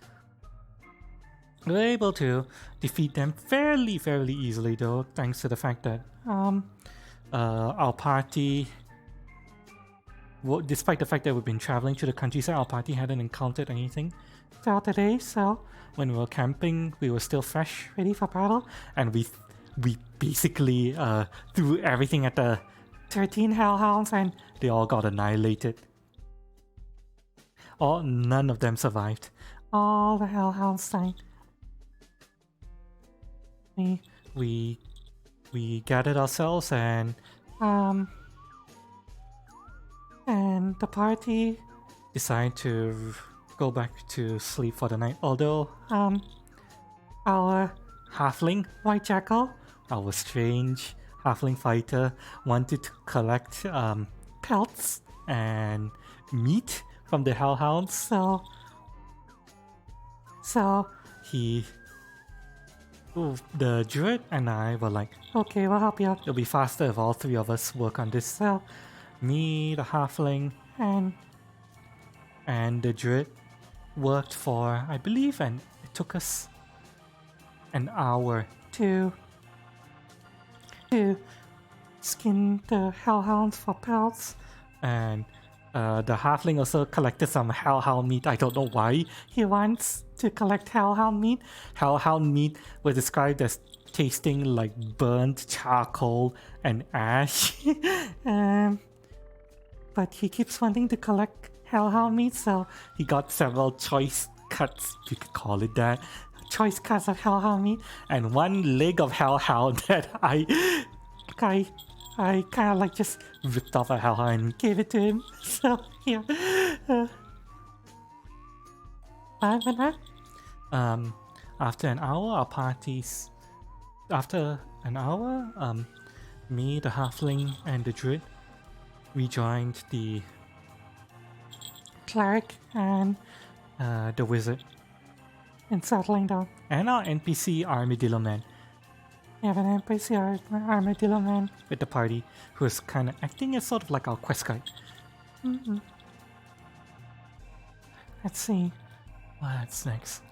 We were able to defeat them fairly easily though, thanks to the fact that our party, despite the fact that we've been traveling through the countryside, our party hadn't encountered anything throughout the day, so when we were camping, we were still fresh, ready for battle, and we basically threw everything at the 13 hellhounds and they all got annihilated. None of them survived. All the hellhounds died. We gathered ourselves and the party decided to go back to sleep for the night. Although our halfling White Jackal, our strange halfling fighter, wanted to collect pelts and meat from the hellhounds, so the druid and I were like, okay, we'll help you out. It'll be faster if all three of us work on this. So me, the halfling, and the druid worked for, I believe, and it took us an hour to skin the hellhounds for pelts, and the halfling also collected some hellhound meat. I don't know why he wants to collect hellhound meat. Hellhound meat was described as tasting like burnt charcoal and ash. But he keeps wanting to collect hellhound meat, so he got several choice cuts, if you could call it that. Choice cuts of hellhound meat, and one leg of hellhound that I kind of like just ripped off a hellhound and gave it to him. So yeah. After an hour, me, the halfling, and the druid rejoined the cleric and the wizard, in settling down, and our NPC Armadillo Man. We have an NPC Armadillo Man with the party who is kind of acting as sort of like our quest guide. Let's see what's next.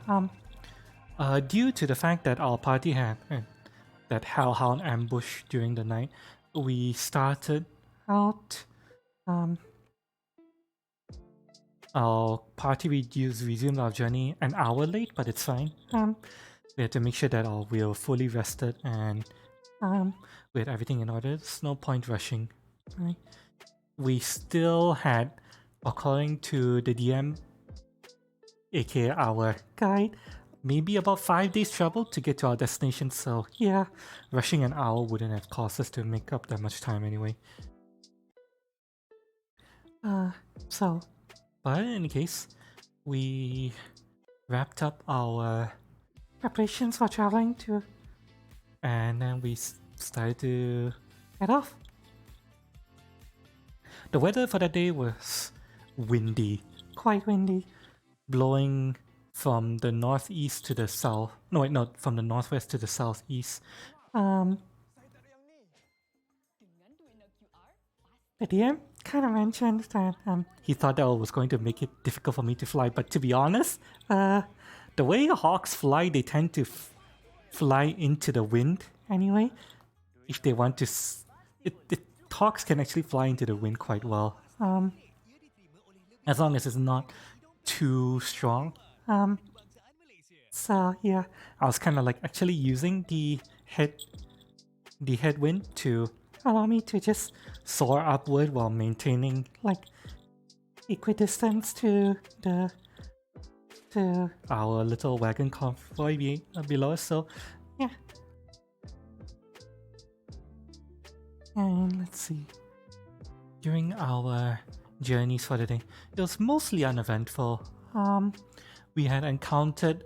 Due to the fact that our party had that hellhound ambush during the night, we started out. Our party resumed our journey an hour late, but it's fine. We had to make sure that we were fully rested and we had everything in order. There's no point rushing. Right? We still had, according to the DM, aka our guide, maybe about 5 days travel to get to our destination. So yeah, rushing an hour wouldn't have caused us to make up that much time anyway. But in any case, we wrapped up our preparations for traveling to, and then we started to head off. The weather for that day was windy, quite windy, blowing from the northeast to the south. No, wait, no, from the northwest to the southeast. The DM kind of mentioned that he thought that was going to make it difficult for me to fly, but to be honest, the way hawks fly, they tend to fly into the wind anyway. If they want to, hawks can actually fly into the wind quite well, as long as it's not too strong. So yeah, I was kind of like actually using the headwind to allow me to just soar upward while maintaining like equidistance to our little wagon convoy below us. So yeah. And let's see. During our journeys for the day, it was mostly uneventful. We had encountered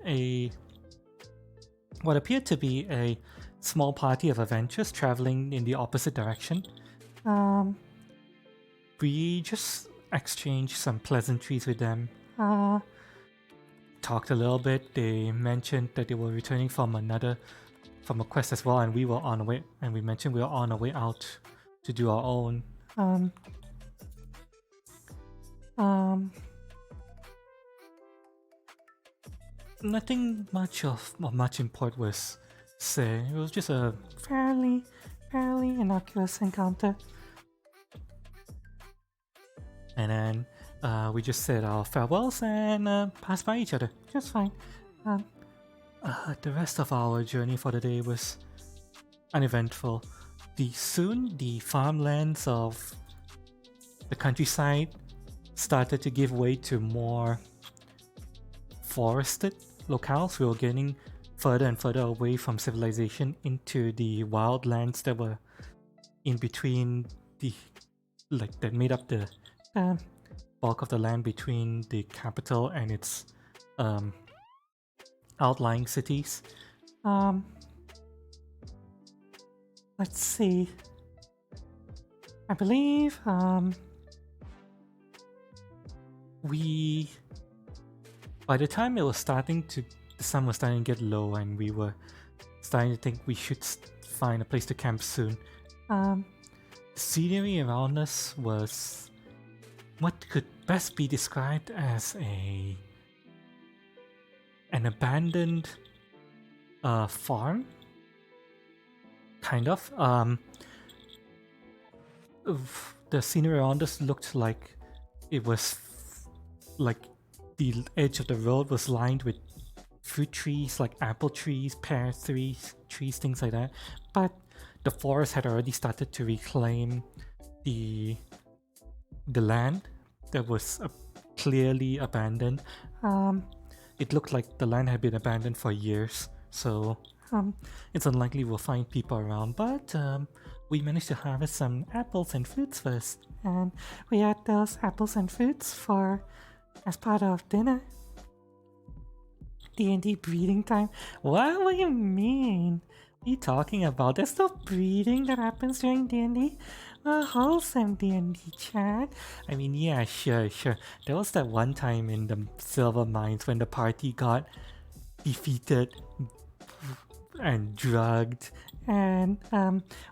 what appeared to be a small party of adventurers traveling in the opposite direction. We just exchanged some pleasantries with them. Talked a little bit. They mentioned that they were returning from a quest as well, and we were on our way. And we mentioned we were on our way out to do our own. Nothing much of much import was said. It was just a fairly innocuous encounter. And then we just said our farewells and passed by each other. Just fine. The rest of our journey for the day was uneventful. Soon the farmlands of the countryside started to give way to more forested locales. We were getting further and further away from civilization into the wildlands that were in between that made up the bulk of the land between the capital and its outlying cities. Let's see. I believe by the time the sun was starting to get low and we were starting to think we should find a place to camp soon. The scenery around us was what could best be described as an abandoned farm, kind of. The scenery around us looked like it was like the edge of the road was lined with fruit trees, like apple trees, pear trees, things like that. But the forest had already started to reclaim the land that was clearly abandoned. It looked like the land had been abandoned for years, so it's unlikely we'll find people around. But we managed to harvest some apples and fruits first, and we had those apples and fruits as part of dinner. DnD breeding time? What do you mean? you talking about? There's no breeding that happens during D&D. A wholesome D&D chat. I mean, yeah, sure. There was that one time in the Silver Mines when the party got defeated and drugged, and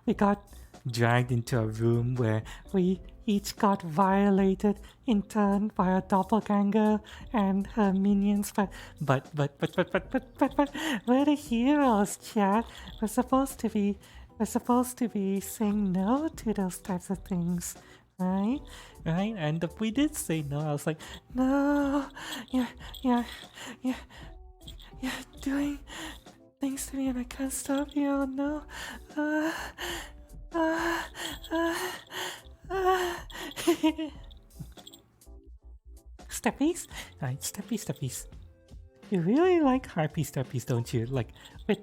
we got dragged into a room where we each got violated in turn by a doppelganger and her minions. But we're the heroes, chat. We're supposed to be saying no to those types of things, right? Right? And if we did say no, I was like, no, yeah, you're doing things to me and I can't stop you. Oh no. Steppies? Right, steppies. You really like harpy steppies, don't you? Like with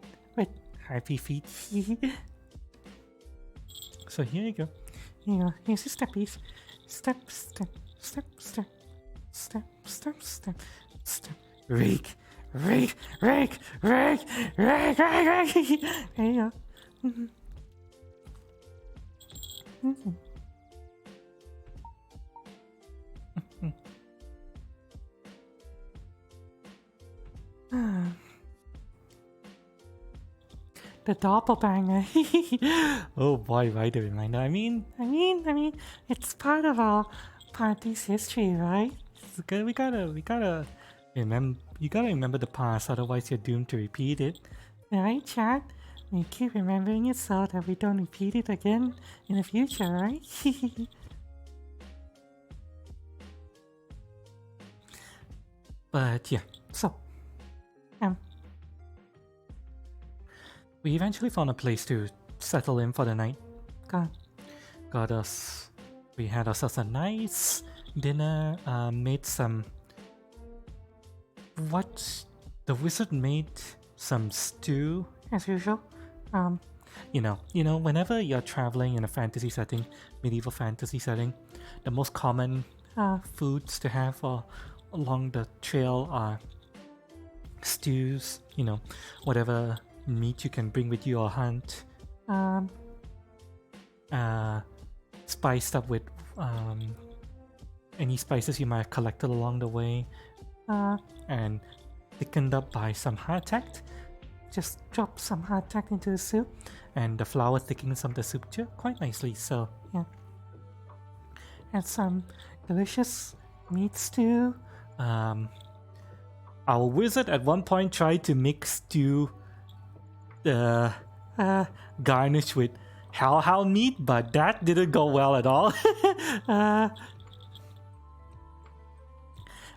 harpy feet. So here you go. Here's your steppies. Step. Rake. There you go. The doppelganger. Oh boy, why the reminder? I mean, it's part of our party's history, right? We gotta remember. You gotta remember the past, otherwise you're doomed to repeat it. Right, chat? We keep remembering it so that we don't repeat it again in the future, right? But yeah, so we eventually found a place to settle in for the night. We had ourselves a nice dinner, made some... The wizard made some stew, as usual. You know, whenever you're traveling in a fantasy setting, medieval fantasy setting, the most common foods to have along the trail are stews, whatever meat you can bring with you or hunt, spiced up with any spices you might have collected along the way, and thickened up by some hardtack. Just drop some hardtack into the soup, and the flour thickens up the soup too quite nicely. So yeah, and some delicious meat stew. Our wizard at one point tried to make stew garnished with hellhound meat, but that didn't go well at all.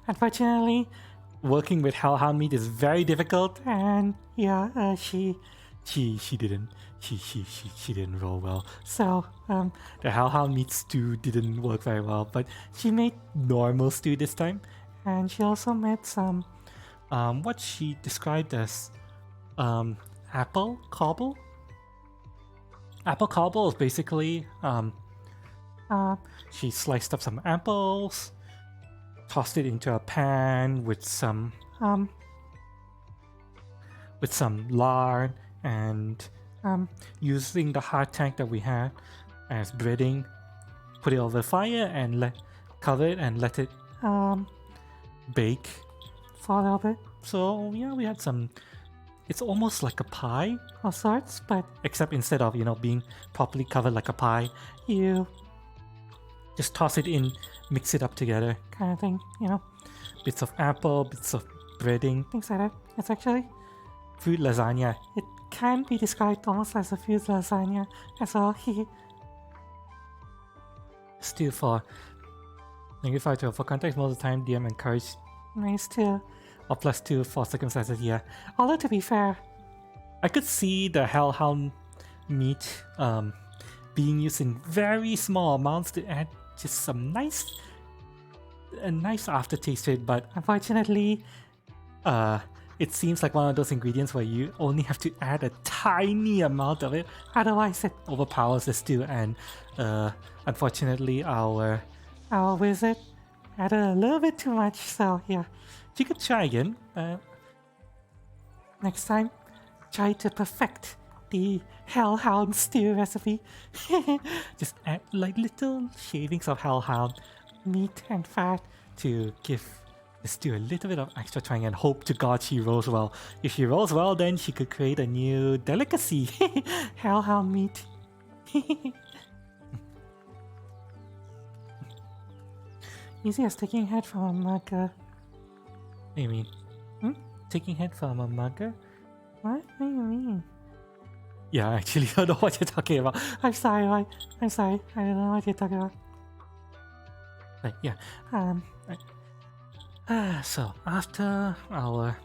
Unfortunately, working with hellhound meat is very difficult, and yeah, she didn't roll well. So the hellhound meat stew didn't work very well, but she made normal stew this time, and she also made some what she described as apple cobble. Apple cobble is basically she sliced up some apples, tossed it into a pan with some lard, and using the hardtack that we had as breading, put it over the fire and cover it and let it bake for a little bit. So yeah, we had some. It's almost like a pie of sorts, but except instead of being properly covered like a pie, you just toss it in, mix it up together, kind of thing. Bits of apple, bits of breading, things like that. It's actually fruit lasagna. It can be described almost as a fruit lasagna as well. Still for -5 for context, most of the time DM encouraged -2 or +2 for circumstances. Yeah, although to be fair, I could see the hellhound meat being used in very small amounts to add just a nice aftertaste to it, but unfortunately it seems like one of those ingredients where you only have to add a tiny amount of it, otherwise it overpowers the stew, and unfortunately our wizard added a little bit too much. So yeah, you could try again next time. Try to perfect the hellhound stew recipe. Just add like little shavings of hellhound meat and fat to give the stew a little bit of extra tang and hope to God she rolls well. If she rolls well, then she could create a new delicacy. Hellhound meat. Easy as taking head from a mugger. What do you mean? Taking head from a mugger? What do you mean? Yeah, I actually don't know what you're talking about. I'm sorry, I'm sorry. I don't know what you're talking about. But yeah, so after our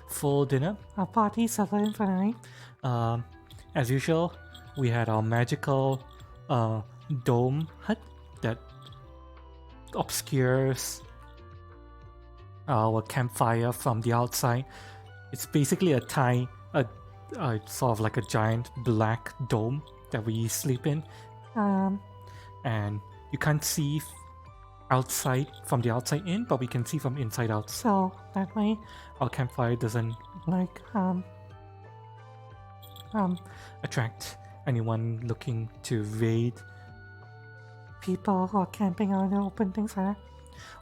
full dinner, our party settled in for the night. As usual, we had our magical dome hut that obscures our campfire from the outside. It's basically a sort of like a giant black dome that we sleep in, and you can't see outside from the outside in, but we can see from inside out. So that way, our campfire doesn't like attract anyone looking to raid people who are camping out in the open, things like that.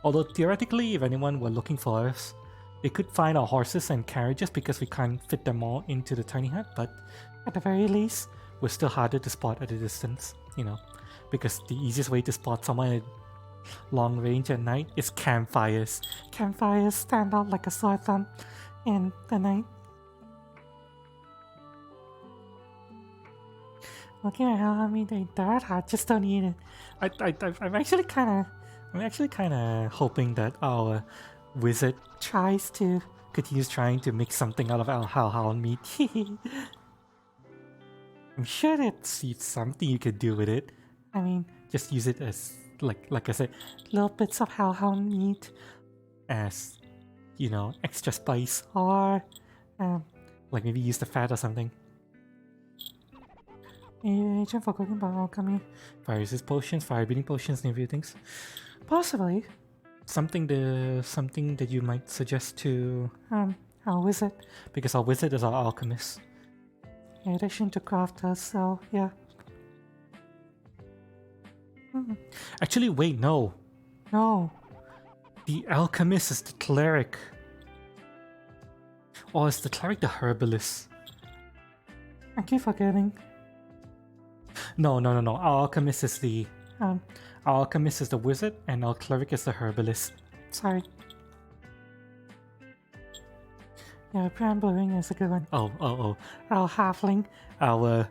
Although theoretically, if anyone were looking for us, they could find our horses and carriages because we can't fit them all into the tiny hut, but at the very least, we're still harder to spot at a distance, you know, because the easiest way to spot someone at long range at night is campfires. Campfires stand out like a sore thumb in the night. Looking at how me they that hard, just don't eat it. I'm actually kind of hoping that our wizard continues trying to make something out of our hellhound meat. I'm sure that's something you could do with it. I mean, just use it as like I said, little bits of hellhound meat as, you know, extra spice, or like maybe use the fat or something. Agent for cooking by alchemy. Fire resist potions, fire breathing potions, and a few things. Possibly. Something that you might suggest to our wizard, because our wizard is our alchemist. In addition to crafters, so yeah. Actually, wait, no. No. The alchemist is the cleric. Or is the cleric the herbalist? I keep forgetting. No. Our alchemist is the our alchemist is the wizard, and our cleric is the herbalist. Sorry. Yeah, Pram Brewing is a good one. Oh. Our halfling, our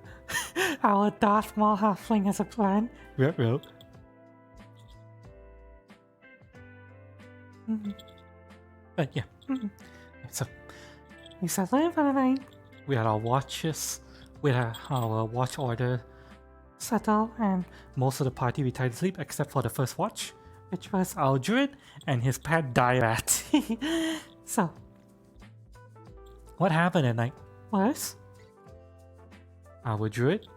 Darth Maul halfling has a plan. Yep. But yeah. So we settled in for the night. We had our watches. We had our watch order settled, and most of the party retired to sleep except for the first watch, which was our druid and his pet rat. So, what happened at night was our druid.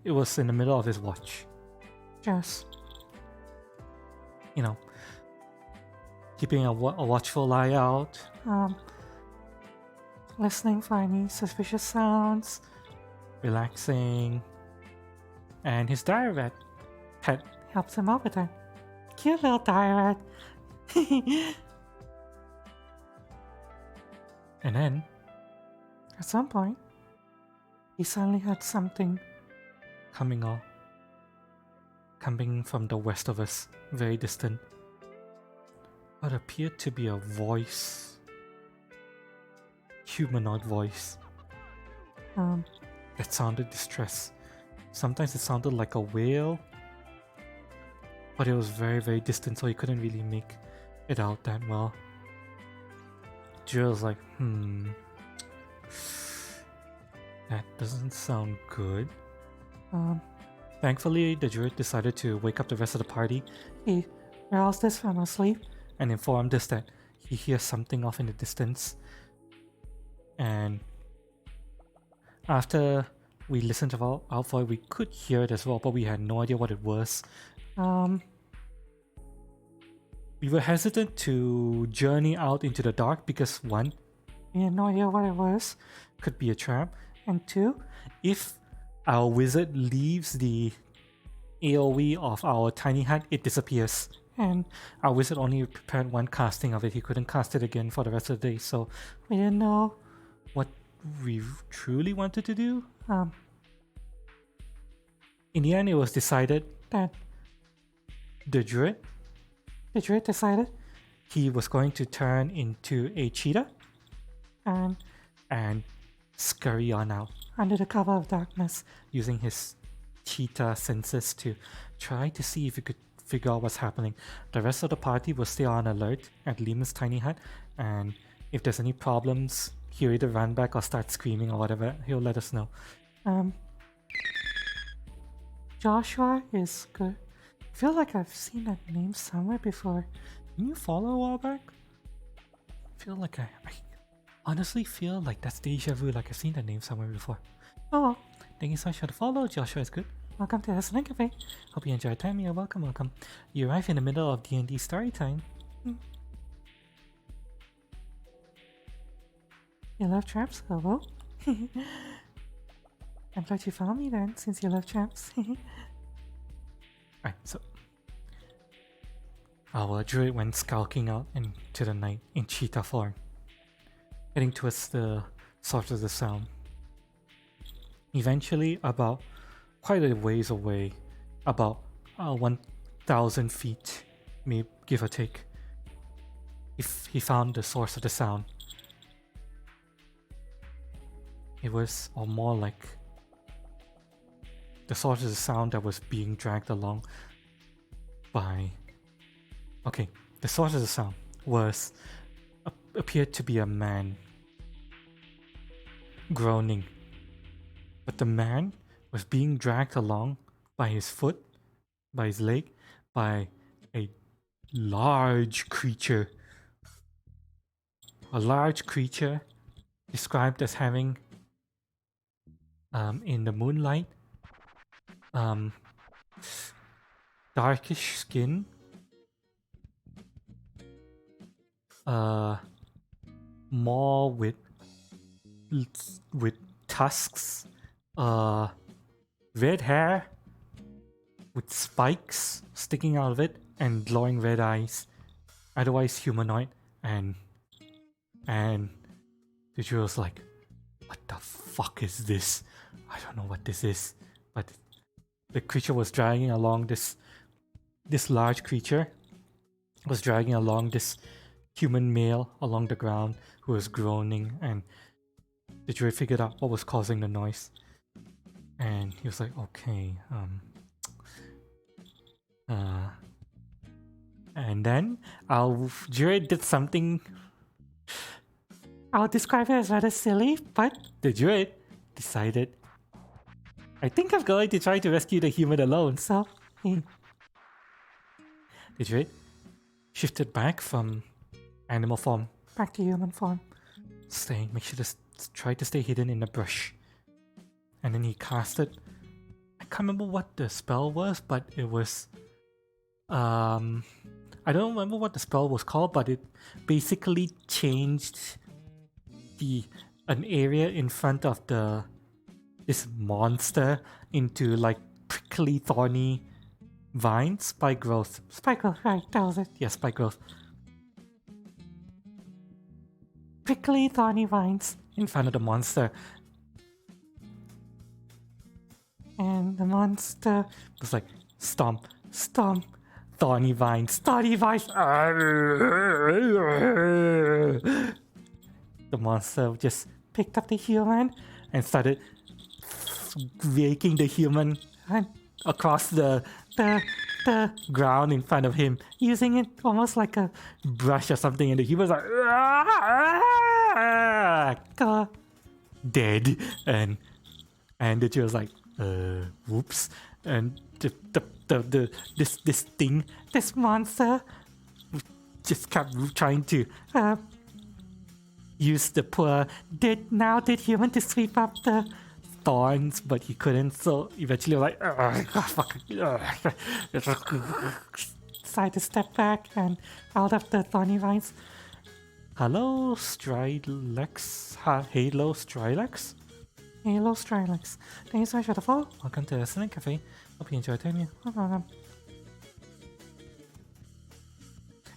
It was in the middle of his watch, just, you know, keeping a watchful eye out, listening for any suspicious sounds, relaxing, and his dire rat pet helps him out with that. Cute little dire rat. And then, at some point, he suddenly heard something coming from the west of us, very distant. What appeared to be a voice, humanoid voice. That sounded distressed. Sometimes it sounded like a wail, but it was very, very distant, so he couldn't really make it out that well. Jill was like, that doesn't sound good. Thankfully, the druid decided to wake up the rest of the party. He roused us from our sleep and informed us that he hears something off in the distance. And after we listened to our voice, we could hear it as well, but we had no idea what it was. We were hesitant to journey out into the dark because, one, we had no idea what it was. could be a trap. And 2, if our wizard leaves the AoE of our tiny hut, it disappears. And our wizard only prepared one casting of it. He couldn't cast it again for the rest of the day. So we didn't know what we truly wanted to do. In the end, it was decided that the druid decided he was going to turn into a cheetah and scurry on out under the cover of darkness, using his cheetah senses to try to see if he could figure out what's happening. The rest of the party will stay on alert at Lima's tiny hut, and if there's any problems, he'll either run back or start screaming or whatever. He'll let us know. Joshua is good. I feel like I've seen that name somewhere before. Didn't you follow a while back? I feel like I honestly feel like that's deja vu, like I've seen that name somewhere before. Oh well, thank you so much for the follow. Joshua is good. Welcome to Hustling Cafe. Hope you enjoyed time. You're welcome. You arrive in the middle of DnD Story Time. You love traps? Hello? I'm glad you found me then, since you love traps. Alright, so our druid went skulking out into the night in cheetah form, heading towards the source of the sound. Eventually, about quite a ways away, about 1,000 feet, maybe give or take, if he found the source of the sound. It was, or more like, the source of the sound that was being dragged along by... Okay, the source of the sound was... appeared to be a man groaning. But the man was being dragged along by his foot, by his leg, by a large creature. A large creature described as having, in the moonlight, darkish skin, more with tusks, red hair with spikes sticking out of it, and glowing red eyes. Otherwise humanoid, and the Jew was like, "What the fuck is this? I don't know what this is." But the creature was dragging along this large creature was dragging along this human male along the ground who was groaning, and the druid figured out what was causing the noise. And he was like, okay, and then our druid did something I'll describe it as rather silly, but the druid decided, I think I'm going to try to rescue the human alone, so the druid shifted back from animal form back to human form, make sure to try to stay hidden in the brush. And then he casted, I can't remember what the spell was, but it was, I don't remember what the spell was called, but it basically changed an area in front of this monster into like prickly, thorny vines. Spike growth, right, that was it. Yeah, spike growth. Prickly, thorny vines in front of the monster. And the monster was like, stomp, stomp, thorny vines, thorny vines. The monster just picked up the human and started raking the human across the ground in front of him, using it almost like a brush or something, and the human was like, dead. And the Jew was like, whoops. And this monster just kept trying to use the poor dead human to sweep up the thorns, but he couldn't, so eventually like decided to step back and out of the thorny vines. Hello, Strilex. Halo, Strilex? Halo, Strilex. Thanks so much for the follow. Welcome to the Cinnamon Cafe. Hope you enjoyed it. Welcome.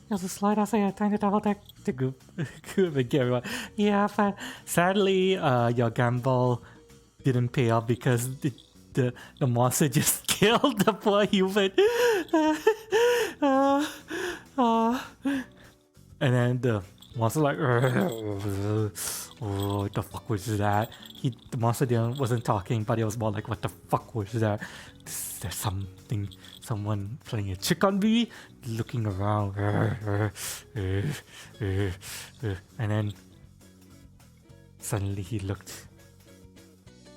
There's a slide outside. I time to double deck the group and get everyone. Yeah, but sadly, your gamble didn't pay off because the monster just killed the poor human. And then the monster like, oh, what the fuck was that? The monster wasn't talking, but it was more like, what the fuck was that? There's someone playing a trick on me, looking around, and then suddenly he looked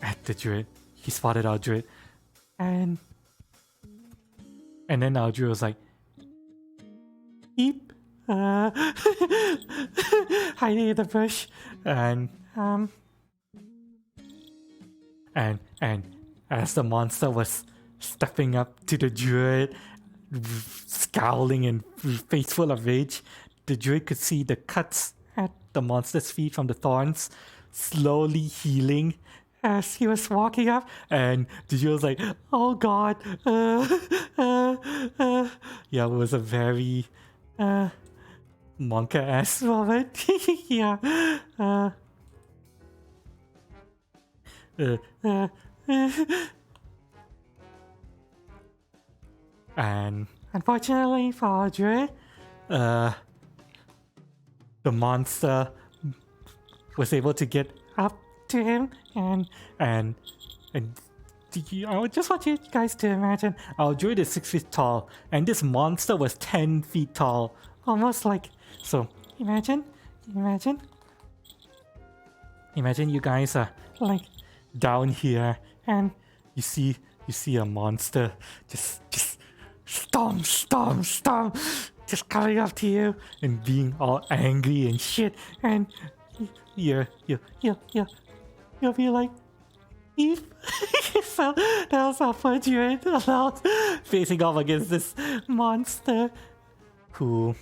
at the druid. He spotted our druid, and then our druid was like, "Beep." Hiding in the bush, and as the monster was stepping up to the druid, scowling and face full of rage, the druid could see the cuts at the monster's feet from the thorns slowly healing as he was walking up, and the druid was like, "Oh God!" Yeah, it was a very Monka-ass moment. Yeah. And unfortunately for our druid, the monster was able to get up to him, and I just want you guys to imagine our druid is 6 feet tall, and this monster was 10 feet tall, almost like. So imagine you guys are like down here, and you see a monster just stomp, just coming up to you and being all angry and shit, and you'll be like, "Eve." So that was our first druid facing off against this monster who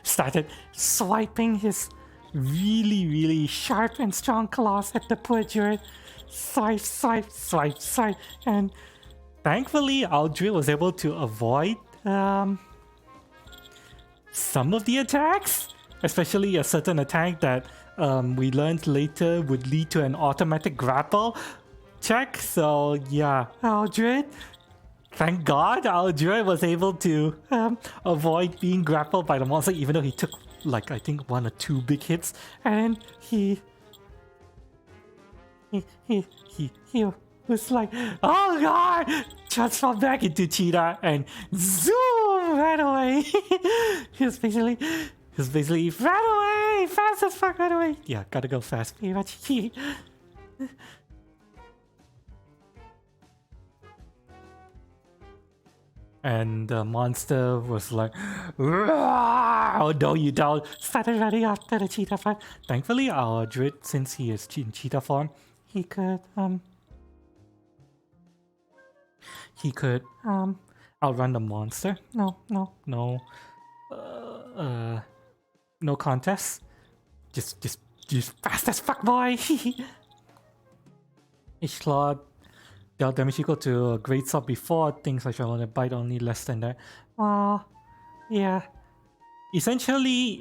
started swiping his really sharp and strong claws at the poor druid. Swipe, and thankfully our druid was able to avoid some of the attacks, especially a certain attack that we learned later would lead to an automatic grapple check. So yeah, our druid, thank God, our druid was able to avoid being grappled by the monster, even though he took like I think 1 or 2 big hits, and he was like, "Oh God!" transformed back into Cheetah and zoom ran away. he was basically ran away, fast as fuck, ran away. Yeah, gotta go fast, pretty much. And the monster was like, "Oh no, you don't!" Started running after the cheetah form. Thankfully, our druid, since he is in cheetah form, he could outrun the monster. No contest. Just fast as fuck, boy. Each claw dealt damage equal to a great sword before. Things like on a bite only less than that. Yeah. Essentially,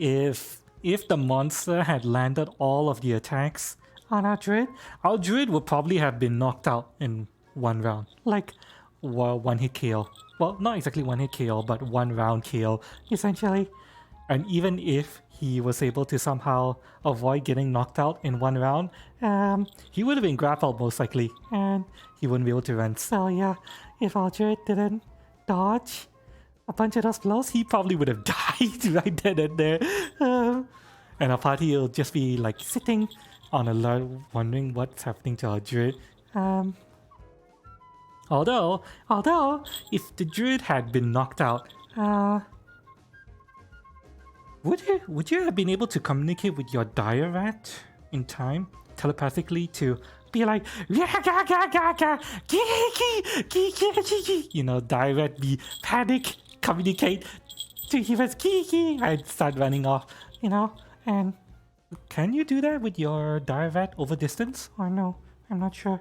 if the monster had landed all of the attacks on our druid would probably have been knocked out in 1 round. Like, one hit KO. Well, not exactly 1 hit KO, but 1 round KO, essentially. And even if he was able to somehow avoid getting knocked out in 1 round, he would have been grappled most likely, and he wouldn't be able to run. So yeah, if our druid didn't dodge a bunch of those blows, he probably would have died right then and there. And our party will just be like sitting on alert, wondering what's happening to our druid. Although, if the druid had been knocked out, would you have been able to communicate with your dire rat in time, telepathically, to be like, you know, dire rat, be panic, communicate, he was kiki. I'd start running off, you know. And can you do that with your Direvat over distance? Or no? I'm not sure.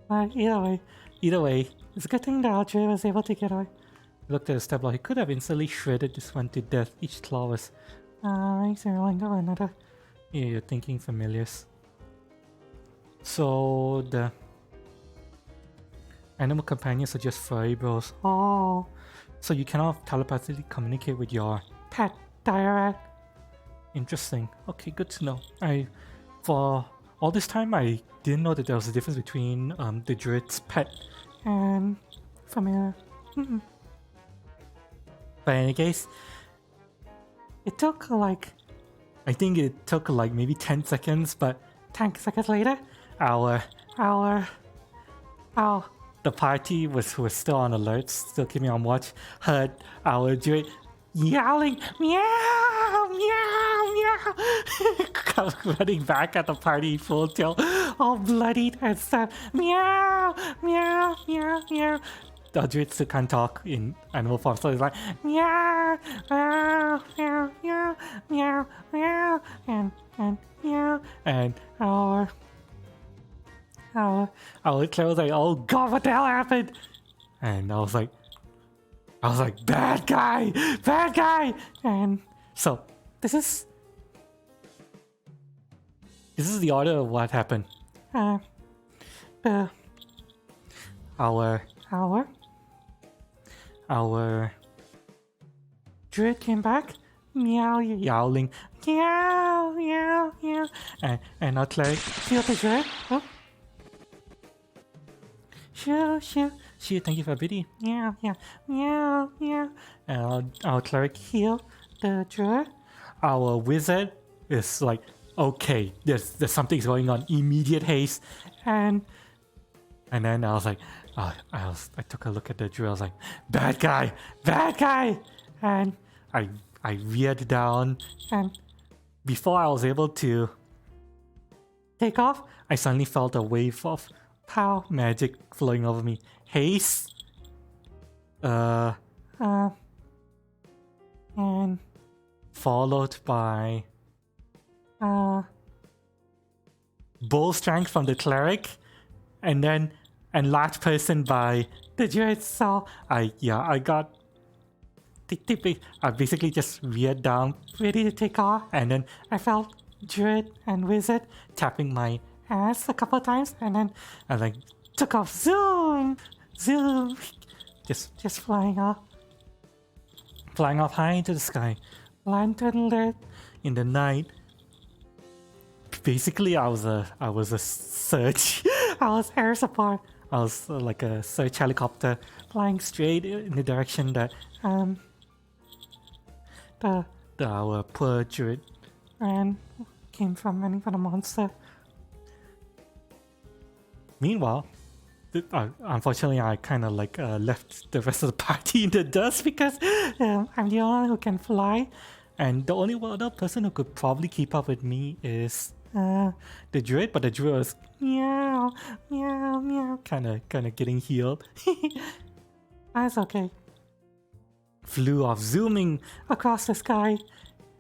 But either way, it's a good thing that Audrey was able to get away. Looked at the step he could have instantly shredded this one to death. Each claw was resembling of another. Yeah, you're thinking familiars. So the animal companions are just furry bros. Oh, so you cannot telepathically communicate with your pet Direvat. Interesting. Okay, good to know. For all this time, I didn't know that there was a difference between the druid's pet and familiar. But in any case, it took I think it took maybe 10 seconds, but 10 seconds later, the party who was still on alert, still keeping on watch, heard our druid yowling, meow, meow, meow, running back at the party full tilt, all bloodied and stuff, meow, meow, meow, meow. The druid still can't talk in animal form, so it's like meow, meow, meow, meow, meow, meow, and meow, and our Claire was like, oh god, what the hell happened? And I was like, bad guy, and so this is the order of what happened. Our druid came back, meow, yowling, meow, meow, meow, and our cleric killed the druid. Oh. Shoo, thank you for bidding. Meow, meow, meow. And our cleric healed the druid. Our wizard is like, okay, there's something's going on. Immediate haste, and then I was like, I took a look at the druid. I was like, bad guy, and I veered down, and before I was able to take off, I suddenly felt a wave of pow magic flowing over me. Haste, and followed by bull strength from the cleric, and large person by the druid. So I got I basically just veered down, ready to take off, and then I felt druid and wizard tapping my ass a couple of times, and then I took off. Zoom, just flying off high into the sky, lantern lit in the night. Basically, I was a search. I was air support. I was like a search helicopter flying straight in the direction that our poor druid came from, running for the monster. Meanwhile, unfortunately, I kind of left the rest of the party in the dust because I'm the only one who can fly, and the only other person who could probably keep up with me is the druid. But the druid was meow, meow, meow, kind of getting healed. That's okay. Flew off, zooming across the sky,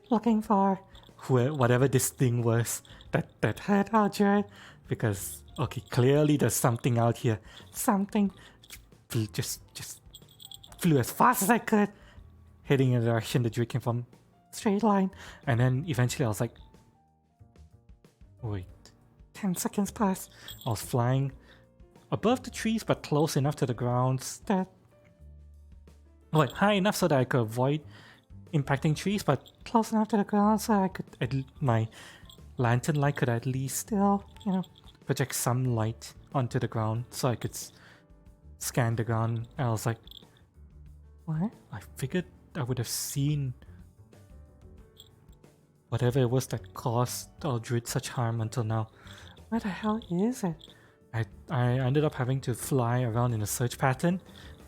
looking for whatever this thing was that hurt our druid, because. Okay, clearly there's something out here. Something. Just flew as fast as I could, heading in the direction the druid came from. Straight line. And then eventually I was like, wait. 10 seconds passed. I was flying above the trees, but close enough to the ground that... Wait, high enough so that I could avoid impacting trees, but close enough to the ground so I could... my lantern light could at least still, project some light onto the ground so I could scan the ground. And I was like, what? I figured I would have seen whatever it was that caused our druid such harm until now. Where the hell is it? I ended up having to fly around in a search pattern,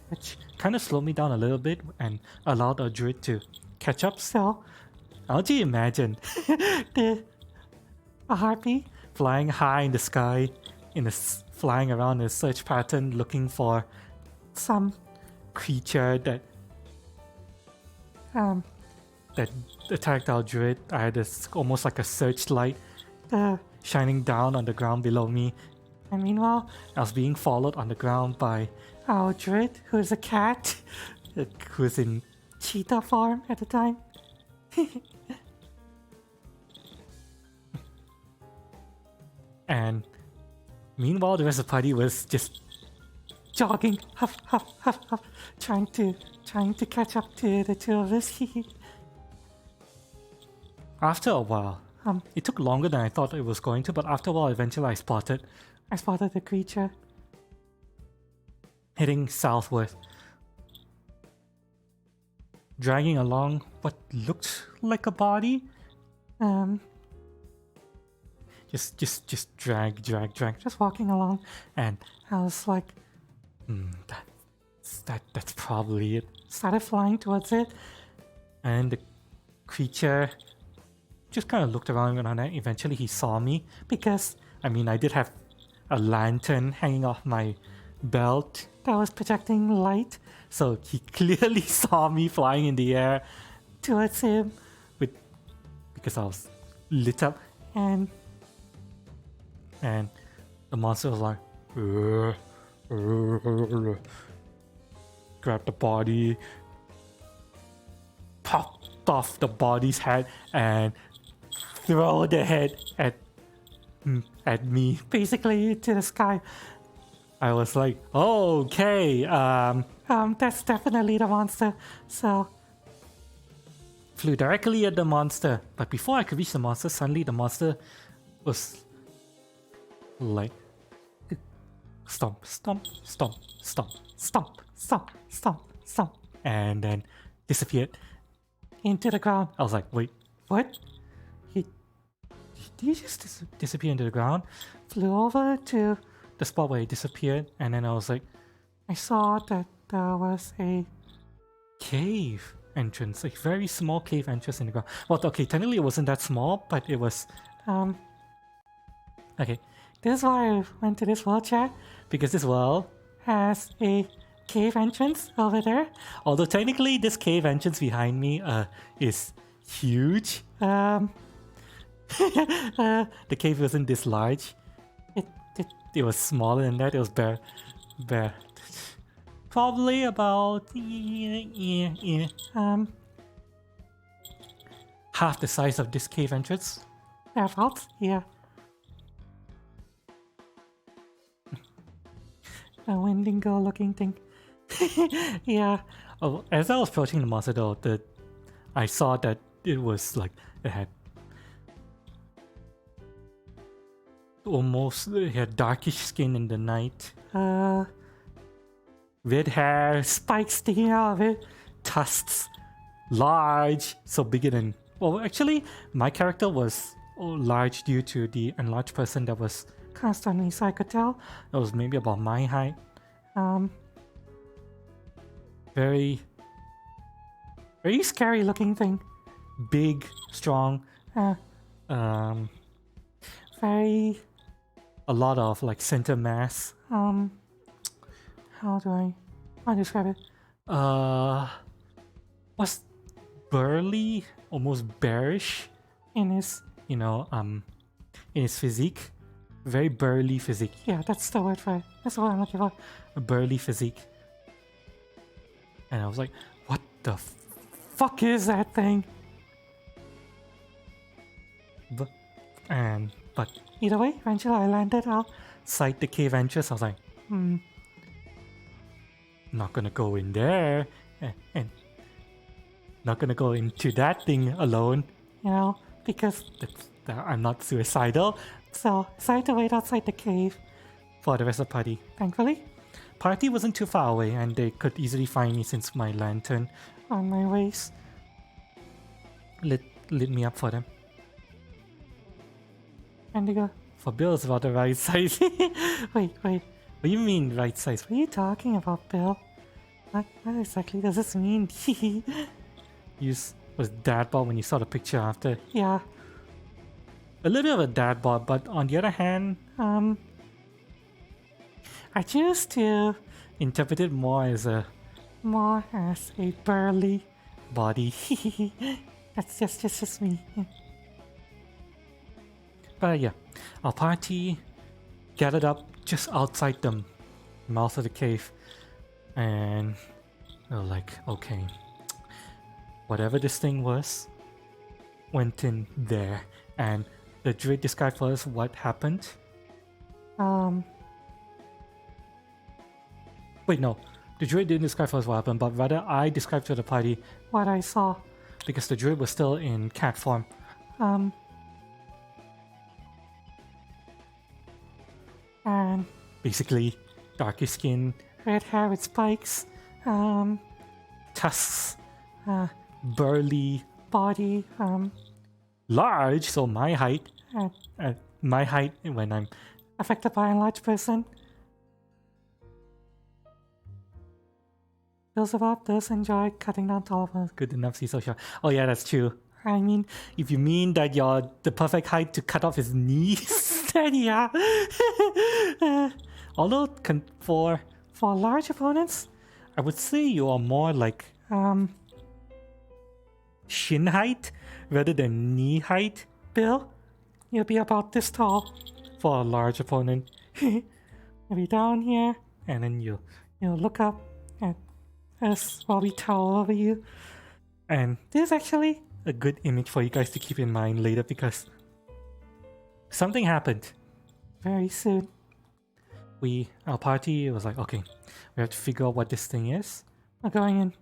which kind of slowed me down a little bit and allowed our druid to catch up. So, how do you imagine a harpy flying high in the sky, flying around in a search pattern looking for some creature that attacked our druid. I had this almost like a searchlight shining down on the ground below me. And meanwhile, I was being followed on the ground by our druid, who is a cat, who was in cheetah form at the time. And meanwhile, the rest of the party was just jogging, huff, huff, huff, huff, trying to catch up to the two of us. After a while, it took longer than I thought it was going to, but after a while, eventually I spotted the creature heading southward, dragging along what looked like a body. Just drag, just walking along, and I was like, that's probably it. Started flying towards it, and the creature just kind of looked around, and eventually he saw me, because I mean I did have a lantern hanging off my belt that was projecting light, so he clearly saw me flying in the air towards him because I was lit up, and the monster was like, grabbed the body, popped off the body's head, and throw the head at me, basically to the sky. I was like, okay, that's definitely the monster. So flew directly at the monster, but before I could reach the monster, suddenly the monster was like stomp, stomp, stomp, stomp, stomp, stomp, stomp, stomp, and then disappeared into the ground. I was like, wait, what? Did he just disappear into the ground? Flew over to the spot where he disappeared, and then I was like, I saw that there was a cave entrance, a very small cave entrance in the ground. Well, okay, technically it wasn't that small, but it was, okay. This is why I went to this world chat, because this world has a cave entrance over there. Although technically this cave entrance behind me is huge. The cave wasn't this large. It was smaller than that. It was bare. Probably about half the size of this cave entrance. Thereabouts, yeah. A Wendigo looking thing. Yeah. Oh, as I was approaching the monster though, I saw that it was like it had darkish skin in the night. Red hair, spikes sticking out of it, tusks, large, so bigger than. Well, actually, my character was large due to the enlarged person that was constantly, so I could tell it was maybe about my height. Very scary looking thing. Big, strong. A lot of like center mass. How do I describe it? Was burly, almost bearish in his, in his physique. Very burly physique. Yeah, that's the word for it. That's what I'm looking for. A burly physique. And I was like, what the fuck is that thing? But either way, eventually I landed outside the cave entrance. I was like, not gonna go in there, and not gonna go into that thing alone, because I'm not suicidal. So decided to wait outside the cave for the rest of the party. Thankfully, party wasn't too far away, and they could easily find me since my lantern on my waist lit me up for them. And they go, for Bill is about the right size. Wait. What do you mean right size? What are you talking about, Bill? What exactly does this mean? Was dad bod when you saw the picture after? Yeah. A little bit of a dad bod, but on the other hand, I choose to interpret it more as a burly body. That's just me. But yeah, our party gathered up just outside the mouth of the cave, and we were like, okay, whatever this thing was went in there, and the druid described for us what happened. Wait, no, the druid didn't describe for us what happened, but rather I described to the party what I saw, because the druid was still in cat form. And basically, darker skin, red hair with spikes, tusks, burly body, large, so my height, when I'm affected by a large person. Beelzebub does enjoy cutting down tall ones. Good enough, he's so short. Oh yeah, that's true. I mean, if you mean that you're the perfect height to cut off his knees, then yeah. Although for large opponents, I would say you are more like shin height rather than knee height. Bill, you'll be about this tall for a large opponent. You'll be down here, and then you'll look up at us while we tower over you. And this is actually a good image for you guys to keep in mind later, because something happened very soon. Our party was like, okay, we have to figure out what this thing is. We're going in.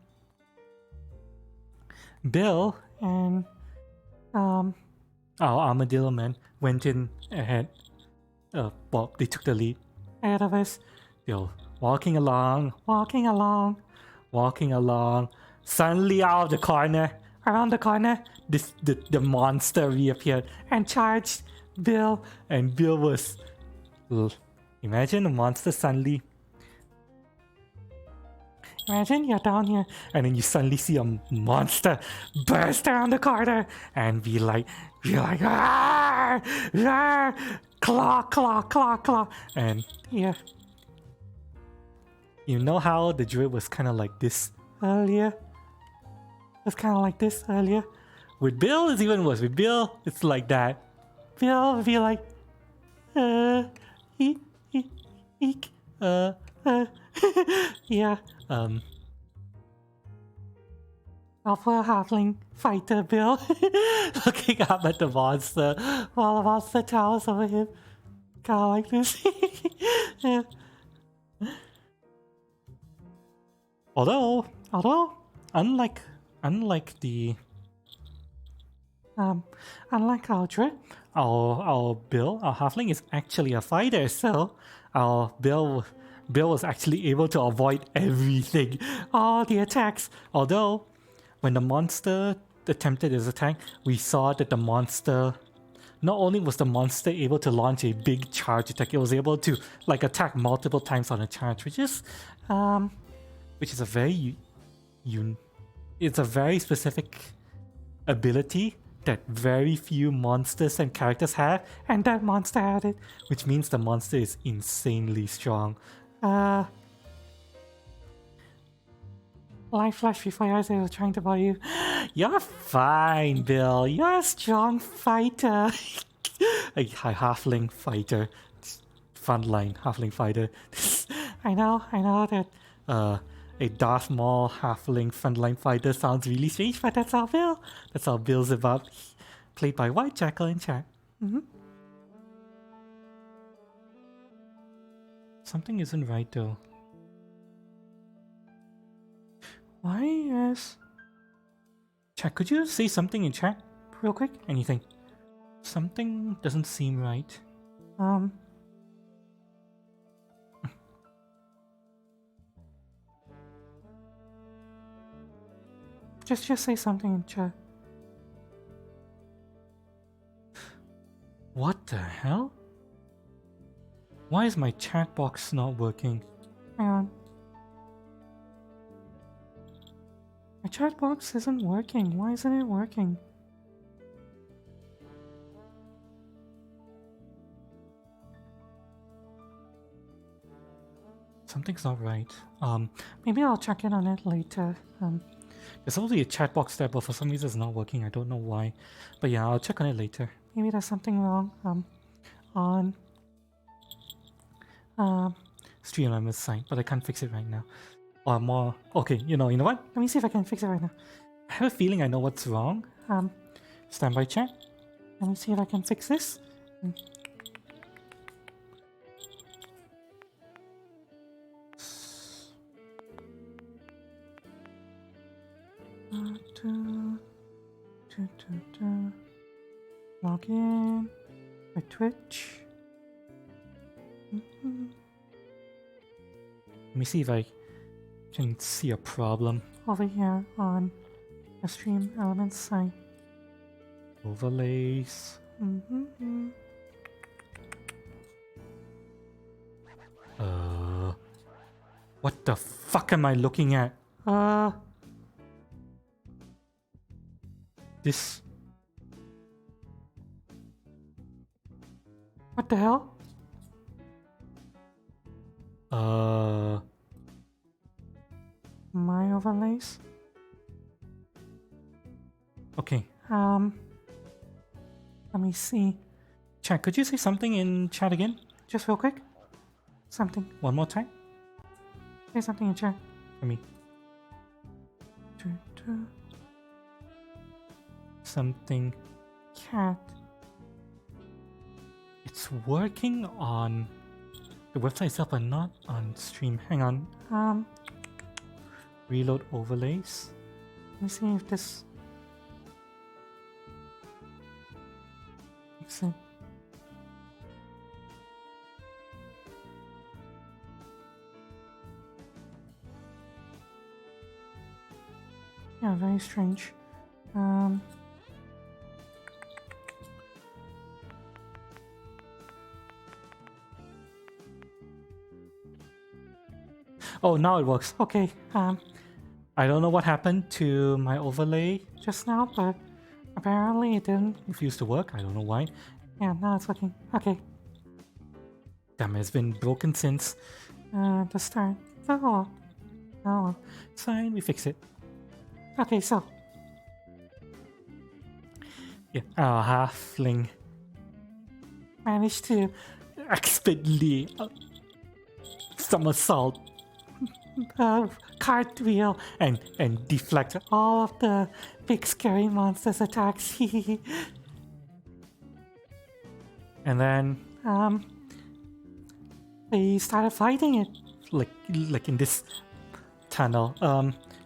Bill and our armadillo man went in ahead. Well, they took the lead ahead of us. They were walking along. Suddenly, out of the corner, around the corner, the monster reappeared and charged Bill. And Bill was... Imagine a monster suddenly... Imagine you're down here, and then you suddenly see a monster burst around the corner, and be like, "Rawr! Rawr! Claw!" And yeah, you know how the druid was kind of like this earlier. With Bill, it's even worse. With Bill, it's like that. Bill would be like, eek, yeah. Alpha halfling fighter Bill looking up at the monster while the monster towers over him. Kinda like this. Yeah. Although unlike our druid, our Bill, our halfling is actually a fighter, so our Bill was actually able to avoid everything, all the attacks. Although, when the monster attempted his attack, we saw that the monster, not only was the monster able to launch a big charge attack, it was able to like attack multiple times on a charge, which is a very it's a very specific ability that very few monsters and characters have, and that monster had it, which means the monster is insanely strong. Life flash before your eyes, I was trying to buy you. You're fine, Bill. You're a strong fighter. A halfling fighter. Frontline halfling fighter. I know that a Darth Maul halfling frontline fighter sounds really strange, but that's our Bill. That's our Beelzebub, played by White Jackal in chat. Something isn't right though. Why is... Chat, could you say something in chat real quick? Anything. Something doesn't seem right. Just say something in chat. What the hell? Why is my chat box not working? Hang on. My chat box isn't working. Why isn't it working? Something's not right. Maybe I'll check in on it later. There's only a chat box there, but for some reason it's not working. I don't know why. But yeah, I'll check on it later. Maybe there's something wrong on Streamline's site, but I can't fix it right now. Or more. Okay, you know what? Let me see if I can fix it right now. I have a feeling I know what's wrong. Standby chat. Let me see if I can fix this. Log in my Twitch. Let me see if I can see a problem over here on the Stream Elements site. Overlays. What the fuck am I looking at? This. What the hell? My overlays? Okay, let me see. Chat, could you say something in chat again? Just real quick? Something. One more time? Say something in chat for me. Something. Cat. It's working on the website itself, but not on stream. Hang on. Reload overlays. Let me see if this makes it. Yeah, very strange. Oh, now it works. Okay. I don't know what happened to my overlay just now, but apparently it didn't refuse to work. I don't know why. Yeah, now it's working. Okay. Damn, it's been broken since the start. Oh, well. It's fine, we fix it. Okay, so. Yeah, our halfling managed to expertly somersault, cartwheel, and deflect all of the big scary monsters' attacks. And then they started fighting it like in this tunnel.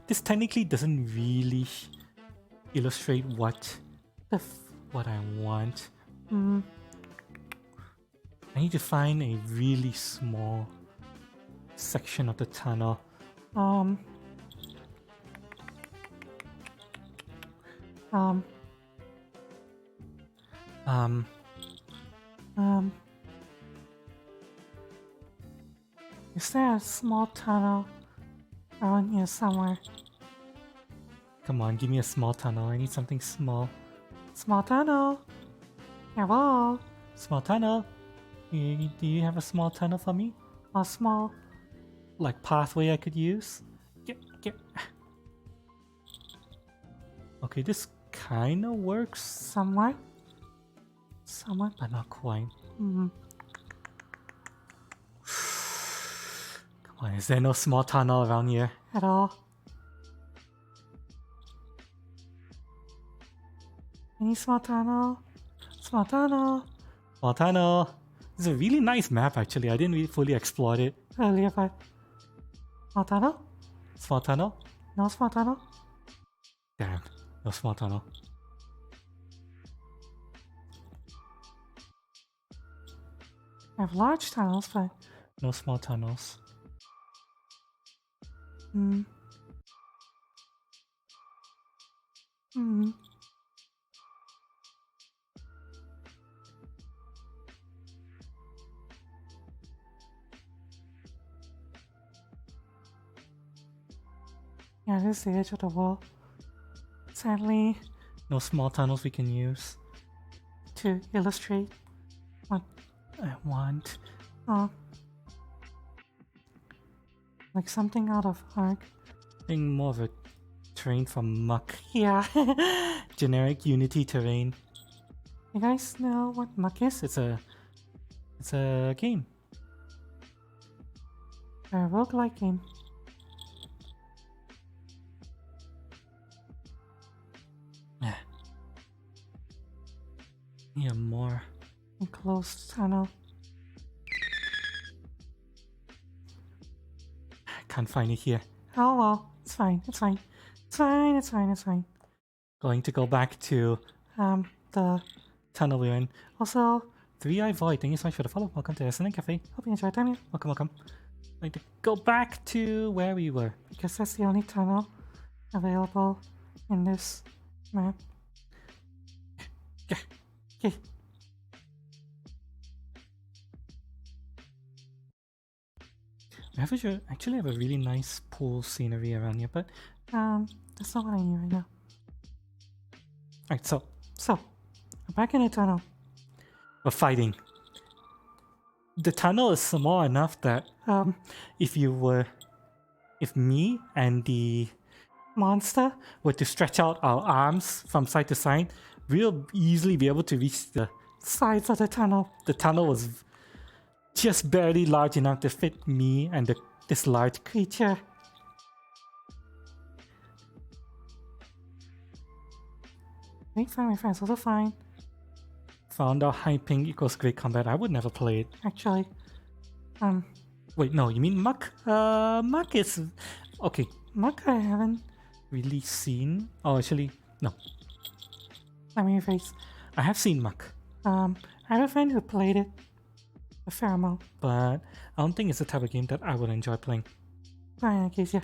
This technically doesn't really illustrate what I want. I need to find a really small section of the tunnel. Is there a small tunnel around here somewhere? Come on, give me a small tunnel. I need something small. Small tunnel. Hello. Small tunnel. Do you have a small tunnel for me? A small, like, pathway I could use? Get. Okay, this kind of works somewhat. Somewhat, but not quite. Come on, is there no small tunnel around here at all? Any small tunnel? Small tunnel? Small tunnel? It's a really nice map, actually. I didn't really fully explore it earlier, but... Small tunnel? Small tunnel? No small tunnel? Damn, no small tunnel. I have large tunnels, but... No small tunnels. Yeah, this is the edge of the wall. Sadly, no small tunnels we can use to illustrate what I want. Like something out of Ark. I think more of a terrain from Muck. Yeah. Generic Unity terrain. You guys know what Muck is? It's a game. A roguelike game. Yeah. Yeah, more enclosed tunnel. Can't find it here. Oh well, it's fine, it's fine. It's fine, it's fine, it's fine. Going to go back to the tunnel we're in. Also, 3i Void, thank you so much for the follow. Welcome to SNN Cafe. Hope you enjoyed time here. Welcome, welcome. Going to go back to where we were, because that's the only tunnel available in this map. Okay. We actually have a really nice pool scenery around here, but that's not what I need right now. Alright, so we're back in the tunnel. We're fighting. The tunnel is small enough that if me and the monster were to stretch out our arms from side to side, we'll easily be able to reach the sides of the tunnel. The tunnel was just barely large enough to fit me and this large creature. Make fine, my friends, also fine. Found out high ping equals great combat. I would never play it, actually. Wait, no, you mean Muck? Muck is... Okay, Muck I haven't really seen. Oh, actually, no. Let me rephrase. I have seen Muck. I have a friend who played it a fair amount, but I don't think it's the type of game that I would enjoy playing. But in any case, yeah.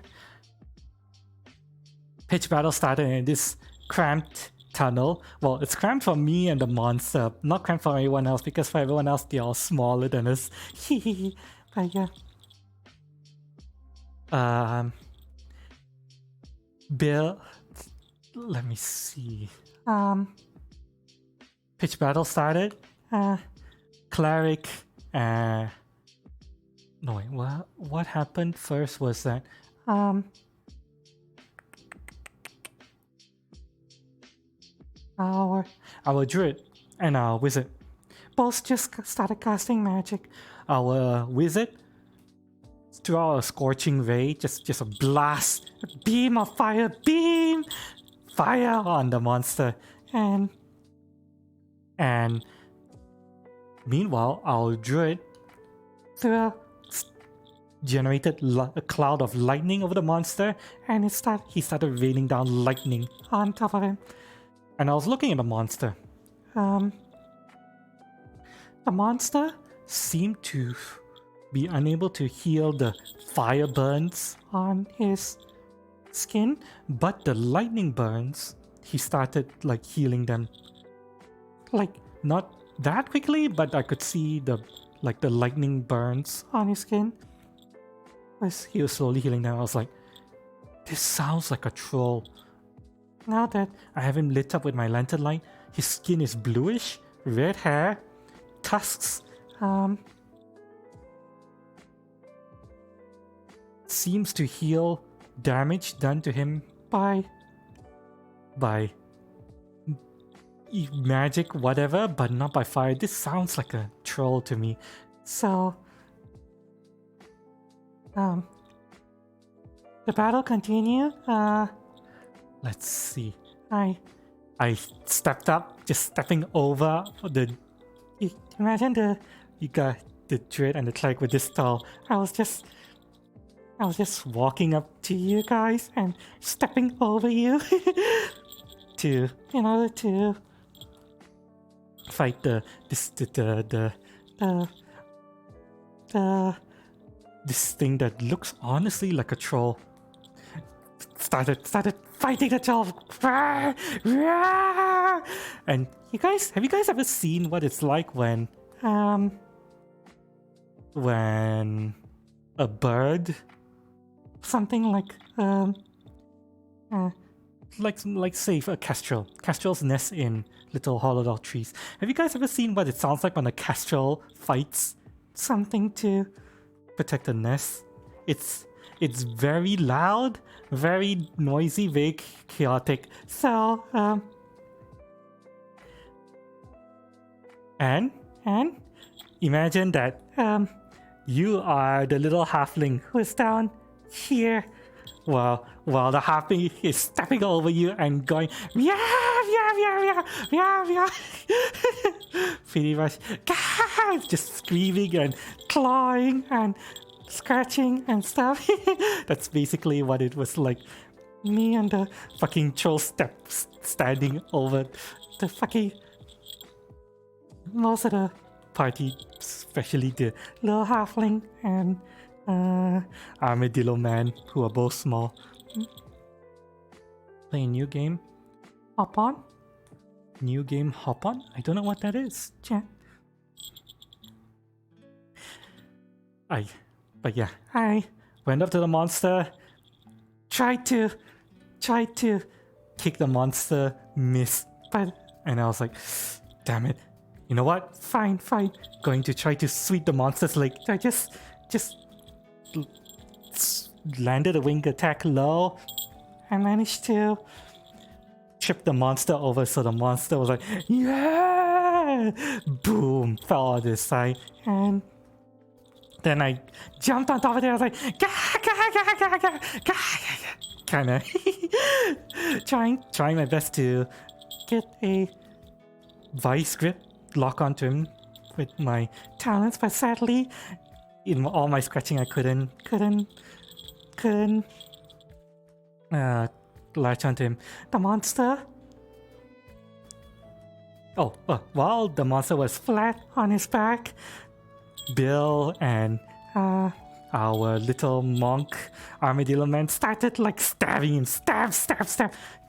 Pitch battle started in this cramped tunnel. Well, it's cramped for me and the monster, not cramped for everyone else, because for everyone else they're all smaller than us. But yeah. Bill, let me see. Pitch battle started. Cleric. No wait, what happened first was that our druid and our wizard both just started casting magic. Our wizard threw out a scorching ray, just a blast, a beam of fire, fire on the monster, and meanwhile our druid generated a cloud of lightning over the monster, and he started raining down lightning on top of him. And I was looking at the monster. The monster seemed to be unable to heal the fire burns on his skin, but the lightning burns, he started like healing them. Like not that quickly, but I could see the lightning burns on his skin. He was slowly healing them. I was like, this sounds like a troll. Now that I have him lit up with my lantern light, his skin is bluish, red hair, tusks, seems to heal damage done to him by magic, whatever, but not by fire. This sounds like a troll to me. So, the battle continued. Let's see. I stepped up, just stepping over the. Imagine you got the druid and the cleric with this tall. I was just walking up to you guys and stepping over you in order to fight this thing that looks honestly like a troll. Started fighting the troll. And have you guys ever seen what it's like when a bird, something like say a kestrel's nest in little hollow dog trees. Have you guys ever seen what it sounds like when a kestrel fights something to protect the nest? It's It's very loud, very noisy, very chaotic. So, and imagine that you are the little halfling who's down here while the halfling is stepping over you and going meow meow meow meow meow meow. Pretty much just screaming and clawing and scratching and stuff. That's basically what it was like. Me and the fucking troll steps standing over the fucking most of the party, especially the little halfling and armadillo man, who are both small. Play a new game. Hop on. New game. Hop on. I don't know what that is. Chat. But yeah, I went up to the monster, tried to kick the monster, missed, and I was like, damn it. You know what? Fine. Going to try to sweep the monster's leg. I just landed a wing attack low and managed to trip the monster over, so the monster was like, yeah! Boom! Fell on his side. And then I jumped on top of it. I was like, kind of trying my best to get a vice grip, lock onto him with my talents, but sadly, in all my scratching, I couldn't latch onto him. The monster. While the monster was flat on his back, Bill and our little monk armadillo man started like stabbing him, stab.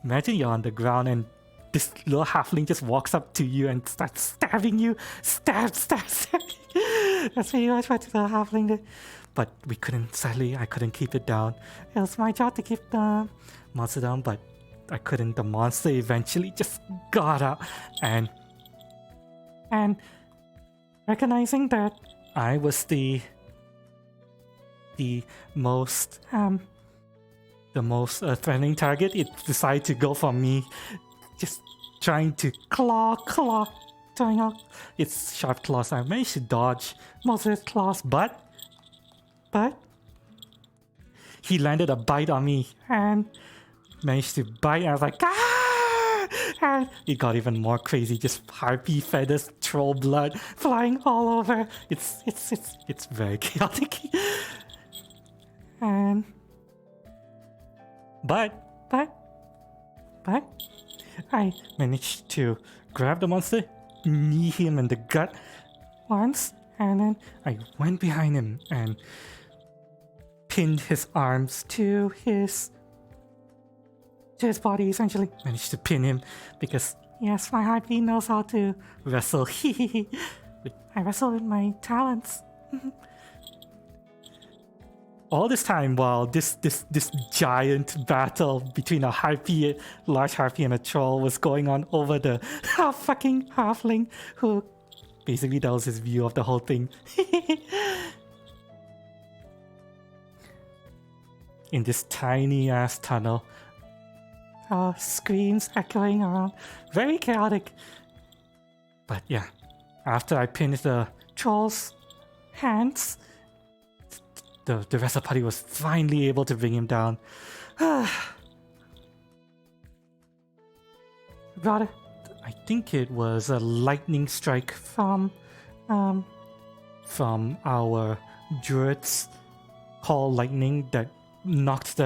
Imagine you're on the ground and this little halfling just walks up to you and starts stabbing you, stab. That's pretty much what the halfling did. But sadly, I couldn't keep it down. It was my job to keep the monster down, but I couldn't. The monster eventually just got up, and recognizing that I was the most threatening target, it decided to go for me, just trying to claw, throwing out its sharp claws. I managed to dodge most of its claws, but he landed a bite on me and managed to bite, and I was like, ah! And it got even more crazy, just harpy feathers, troll blood flying all over. It's very chaotic. And but I managed to grab the monster, knee him in the gut once, and then I went behind him and pinned his arms to his body, essentially. Managed to pin him because, yes, my heartbeat knows how to wrestle. I wrestle with my talents. All this time, while this giant battle between a large harpy and a troll was going on over the fucking halfling, who basically that was his view of the whole thing. In this tiny ass tunnel, screams echoing around, very chaotic. But yeah, after I pinned the troll's hands, the rest of the party was finally able to bring him down. Got it. I think it was a lightning strike from our druids call lightning that knocked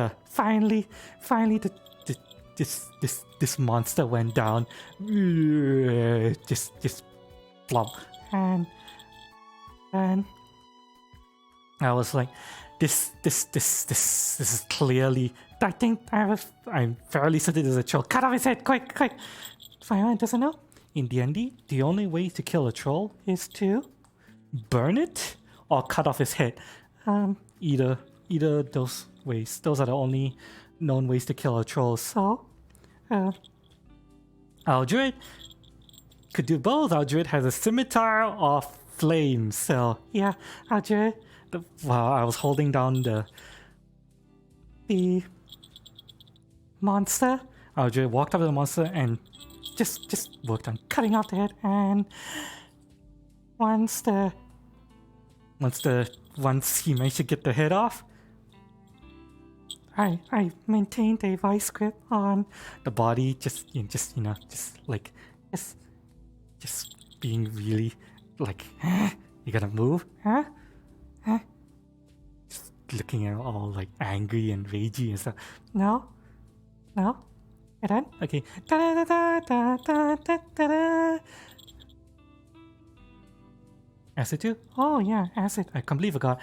this monster went down. Just plump. And I was like, this is clearly, I think I'm fairly certain there's a troll. Cut off his head, quick! If anyone doesn't know, in DnD, the only way to kill a troll is to burn it or cut off his head. Either those ways. Those are the only known ways to kill a troll. So, our druid could do both. Our druid has a scimitar of flames. So, yeah, our druid, while I was holding down the the monster. Our druid walked up to the monster and just worked on cutting off the head. And once he managed to get the head off, I maintained a vice grip on the body, just being really like, you gotta move, huh? Just looking at all like angry and ragey and stuff. No, you're done? Okay. Da, da, da, da, da, da, da, da. Acid too? Oh yeah, acid. I completely forgot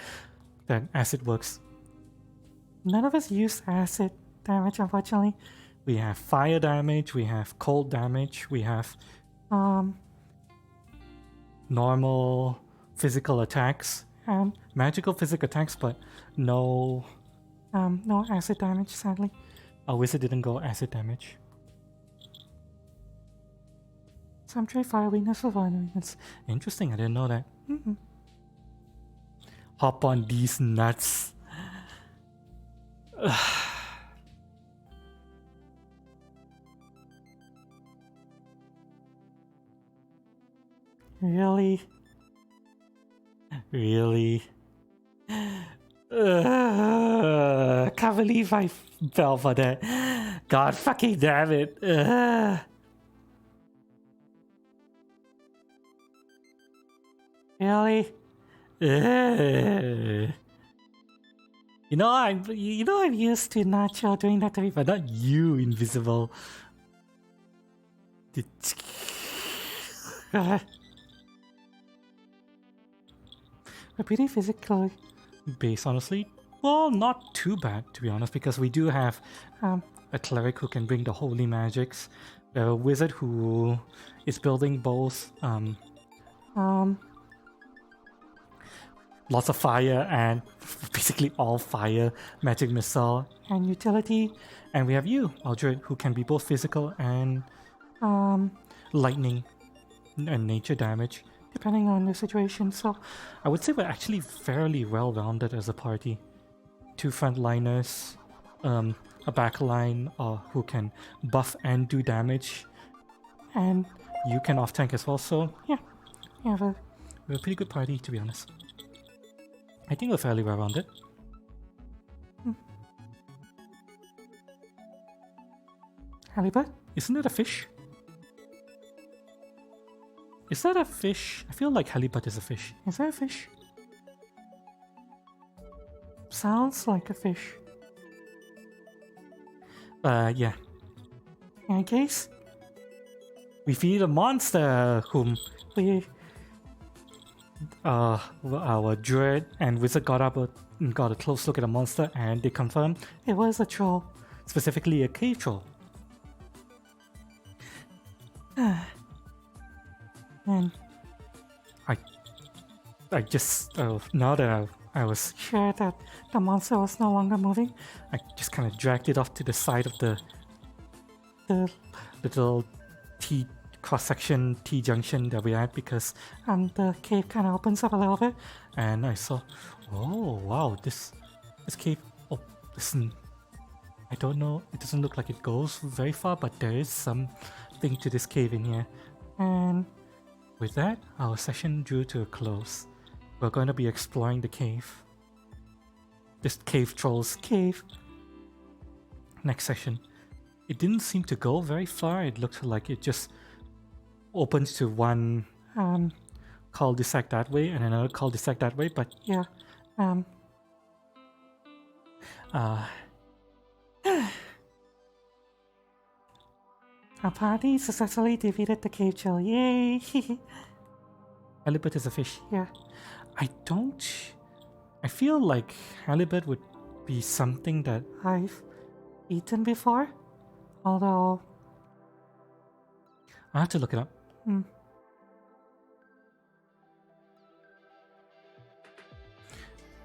that acid works. None of us use acid damage, unfortunately. We have fire damage, we have cold damage, we have normal physical attacks and magical physical attacks, but no acid damage, sadly. Our wizard didn't go acid damage. Some trade fire weakness for fire weakness. Interesting, I didn't know that. Hop on these nuts. Really? Can't believe I fell for that. God fucking damn it. Really? You know I'm used to Nacho doing that to me, but not you, Invisible. We're pretty physically based, honestly. Well, not too bad, to be honest, because we do have a cleric who can bring the holy magics, a wizard who is building both lots of fire and basically all fire, magic missile, and utility. And we have you, Aldred, who can be both physical and lightning and nature damage, depending on the situation. So I would say we're actually fairly well-rounded as a party. 2 frontliners, a backline who can buff and do damage, and you can off-tank as well. So yeah, we're a pretty good party, to be honest. I think we're fairly well-rounded. Halibut? Isn't that a fish? Is that a fish? I feel like halibut is a fish. Is that a fish? Sounds like a fish. Yeah. In any case, we feed a monster whom our druid and wizard got a close look at the monster, and they confirmed it was a troll, specifically a cave troll. And I just now that I was sure that the monster was no longer moving, I just kind of dragged it off to the side of the little T cross-section T-junction that we had, because the cave kind of opens up a little bit, and I saw, oh wow, this cave, oh listen, I don't know, it doesn't look like it goes very far, but there is something to this cave in here. And with that, our session drew to a close. We're going to be exploring the cave. This cave troll's cave. Next session. It didn't seem to go very far. It looked like it just opens to one cul-de-sac that way and another cul-de-sac that way, but yeah. Our party successfully defeated the cave troll. Yay! Halibut is a fish. Yeah. I feel like halibut would be something that I've eaten before. Although I have to look it up.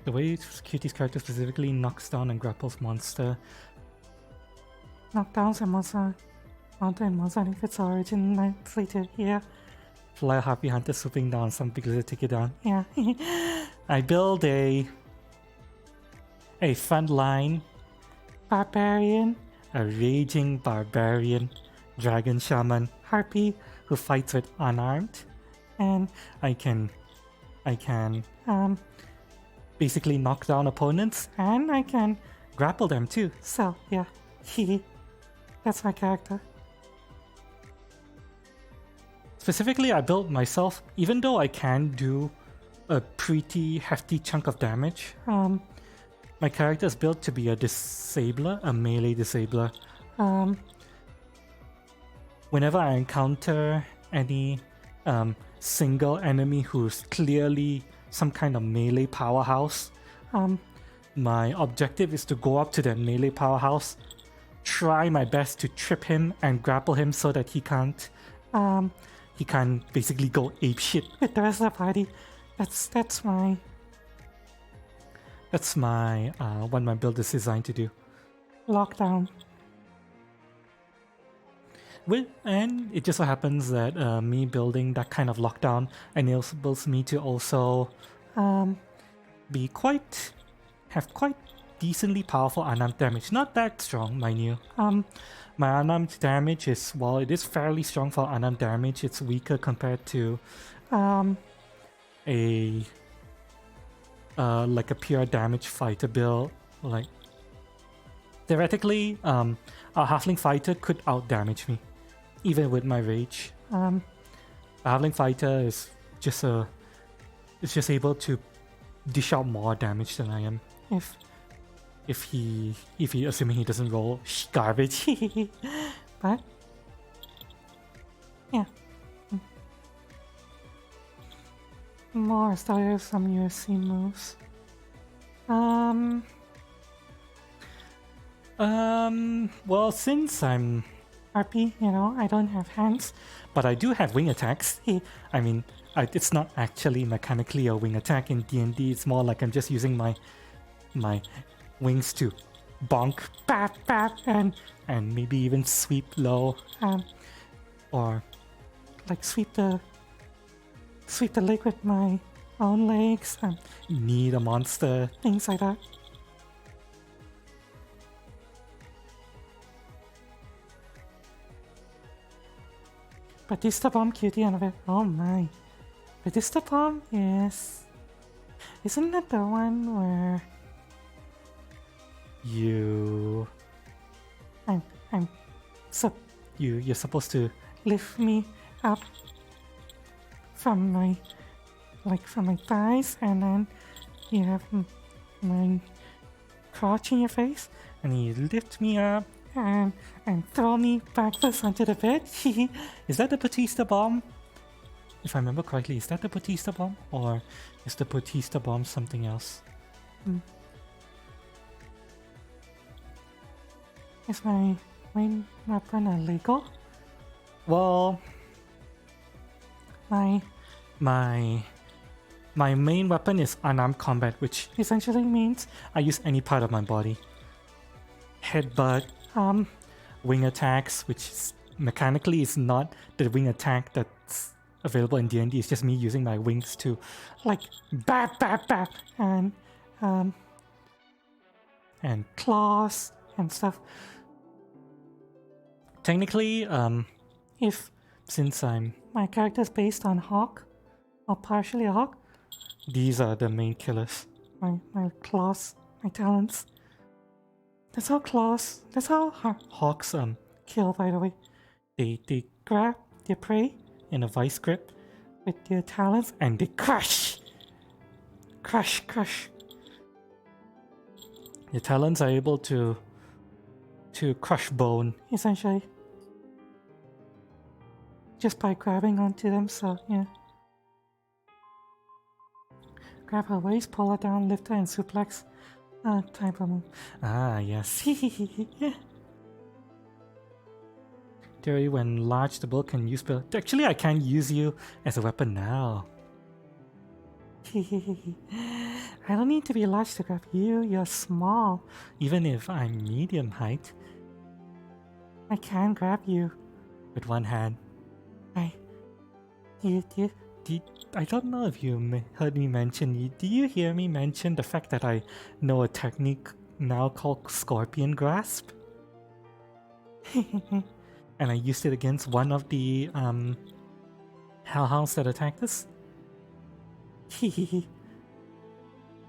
The way Cutie's character specifically knocks down and grapples monster. Knockdowns and monster if it's origin nicely too. Yeah. Fly a happy hunter swooping down some big lizard, take it down. Yeah. I build a front line barbarian, a raging barbarian, dragon shaman, harpy who fights with unarmed, and I can basically knock down opponents, and I can grapple them too. So yeah, that's my character. Specifically, I built myself, even though I can do a pretty hefty chunk of damage. My character is built to be a disabler, a melee disabler. Whenever I encounter any single enemy who's clearly some kind of melee powerhouse, my objective is to go up to that melee powerhouse, try my best to trip him and grapple him so that he can't basically go apeshit with the rest of the party. That's my what my build is designed to do. Lockdown. Well, and it just so happens that me building that kind of lockdown enables me to also have quite decently powerful unarmed damage. Not that strong, mind you. My unarmed damage is, while it is fairly strong for unarmed damage, it's weaker compared to like a pure damage fighter build. Like theoretically, a halfling fighter could outdamage me, even with my rage. A halfling fighter is just able to dish out more damage than I am. If he assuming he doesn't roll garbage. But yeah. More starters, some USC moves. Well, since I'm RP, I don't have hands, but I do have wing attacks. I mean, it's not actually mechanically a wing attack in DnD. It's more like I'm just using my wings to bonk, bap, bap, and maybe even sweep low, or like sweep the leg with my own legs, knee the monster, things like that. Batista bomb cutie and a bit. Oh my. Batista bomb is... Isn't that the one where... You're supposed to lift me up from my thighs, and then you have my crotch in your face, and you lift me up and throw me backwards onto the bed. Is that the Batista bomb? If I remember correctly, is that the Batista bomb, or is the Batista bomb something else? Is my main weapon a Lego? Well, my main weapon is unarmed combat, which essentially means I use any part of my body. Headbutt, wing attacks, which mechanically is not the wing attack that's available in D&D. It's just me using my wings to like bap bap bap, and claws and stuff. Technically, since my character's based on hawk, or partially a hawk, these are the main killers. My claws, my talons. That's how hawks kill, by the way. They grab their prey in a vice grip with their talons, and they crush. The talons are able to crush bone, essentially, just by grabbing onto them. So yeah, grab her waist, pull her down, lift her, and suplex. Time for move. Yes. Theory, when large, the bull can use build. Actually, I can't use you as a weapon now. I don't need to be large to grab you. You're small. Even if I'm medium height, I can grab you with one hand. I don't know if you heard me mention. Do you hear me mention the fact that I know a technique now called Scorpion Grasp. And I used it against one of the hellhounds that attacked us.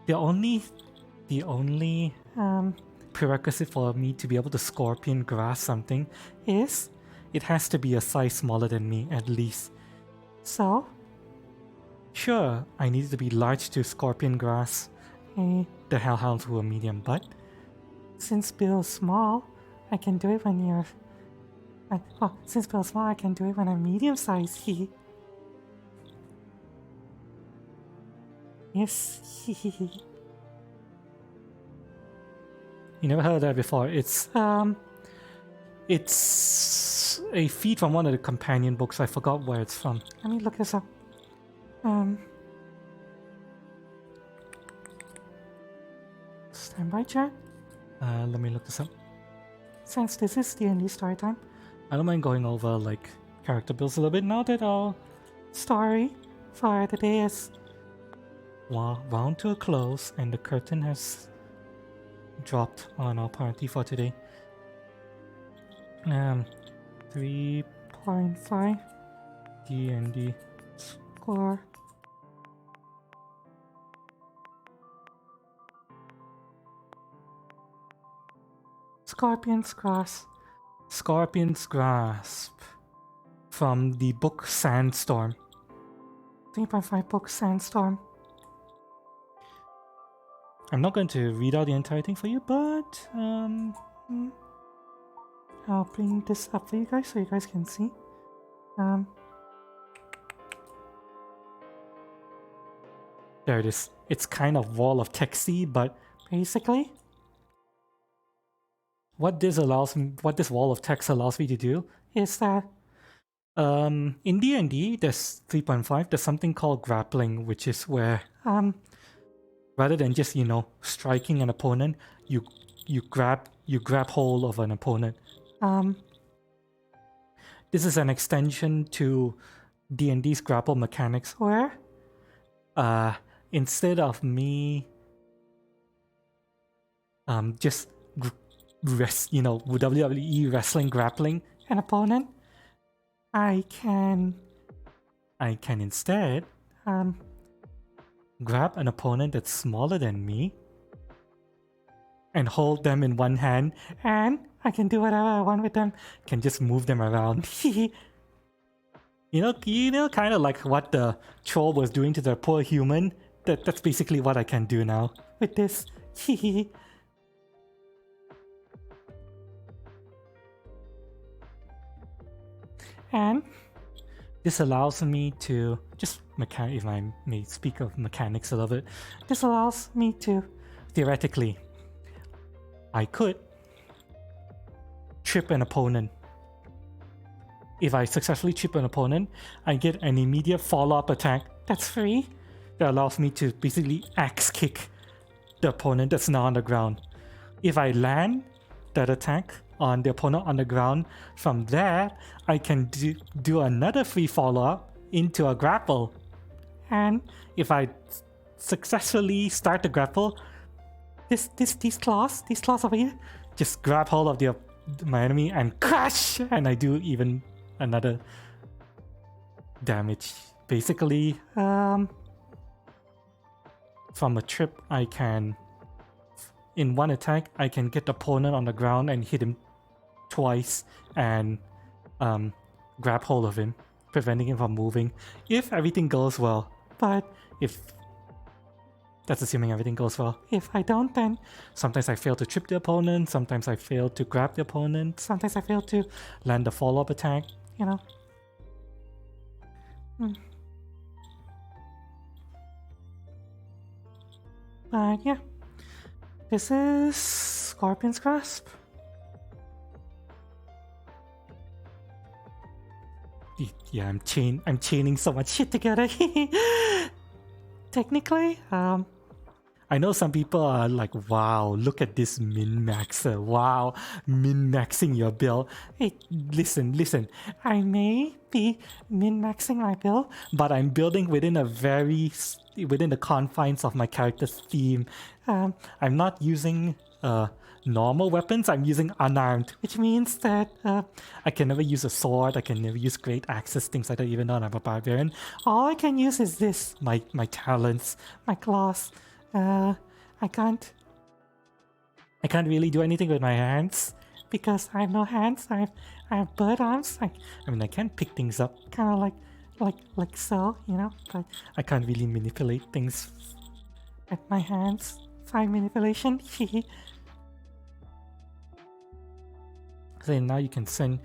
the only prerequisite for me to be able to Scorpion Grasp something is it has to be a size smaller than me at least. So, sure, I needed to be large to Scorpion Grasp the hellhounds who are medium, but since Bill's small, I can do it when you're... since Bill's small, I can do it when I'm medium-sized. Yes. You never heard of that before. It's a feat from one of the companion books. I forgot where it's from. Let me look this up. Stand by, chat. Let me look this up. Since this is DnD Story Time, I don't mind going over like character builds a little bit now that our story for the day is wound to a close and the curtain has dropped on our party for today. 3.5 DnD score. Scorpion's Grasp from the book Sandstorm. 3.5 book Sandstorm. I'm not going to read out the entire thing for you, but I'll bring this up for you guys so you guys can see. There it is. It's kind of wall of texty, but basically what this wall of text allows me to do is that in D&D there's 3.5, there's something called grappling, which is where rather than just, you know, striking an opponent, you grab hold of an opponent. This is an extension to D&D's grapple mechanics where instead of me just WWE wrestling grappling an opponent, I can instead grab an opponent that's smaller than me and hold them in one hand, and I can do whatever I want with them. Can just move them around. You know, kind of like what the troll was doing to the poor human. That's basically what I can do now with this. And this allows me to just if I may speak of mechanics a little bit, this allows me to theoretically, I could trip an opponent. If I successfully trip an opponent, I get an immediate follow-up attack that's free that allows me to basically axe kick the opponent that's now on the ground. If I land that attack on the opponent on the ground, from there I can do another free follow-up into a grapple. And if I successfully start the grapple, these claws over here just grab hold of my enemy and crash, and I do even another damage. Basically, from a trip, I can, in one attack, I can get the opponent on the ground and hit him twice and grab hold of him, preventing him from moving, if everything goes well. But if that's assuming everything goes well. If I don't, then sometimes I fail to trip the opponent, sometimes I fail to grab the opponent, sometimes I fail to land a follow-up attack, you know. But yeah, this is Scorpion's Grasp. Yeah, I'm chaining so much shit together. Technically, I know some people are like, wow, look at this min-maxer. Wow, min-maxing your build. Hey, listen. I may be min-maxing my build, but I'm building within the confines of my character's theme. I'm not using normal weapons, I'm using unarmed, which means that I can never use a sword, I can never use great axes, things like that, even though I'm a barbarian. All I can use is this, my talents, my claws. I can't really do anything with my hands because I have no hands. I have bird arms. I mean, I can pick things up, kind of like so, you know, but I can't really manipulate things with my hands. Fine manipulation. So now you can send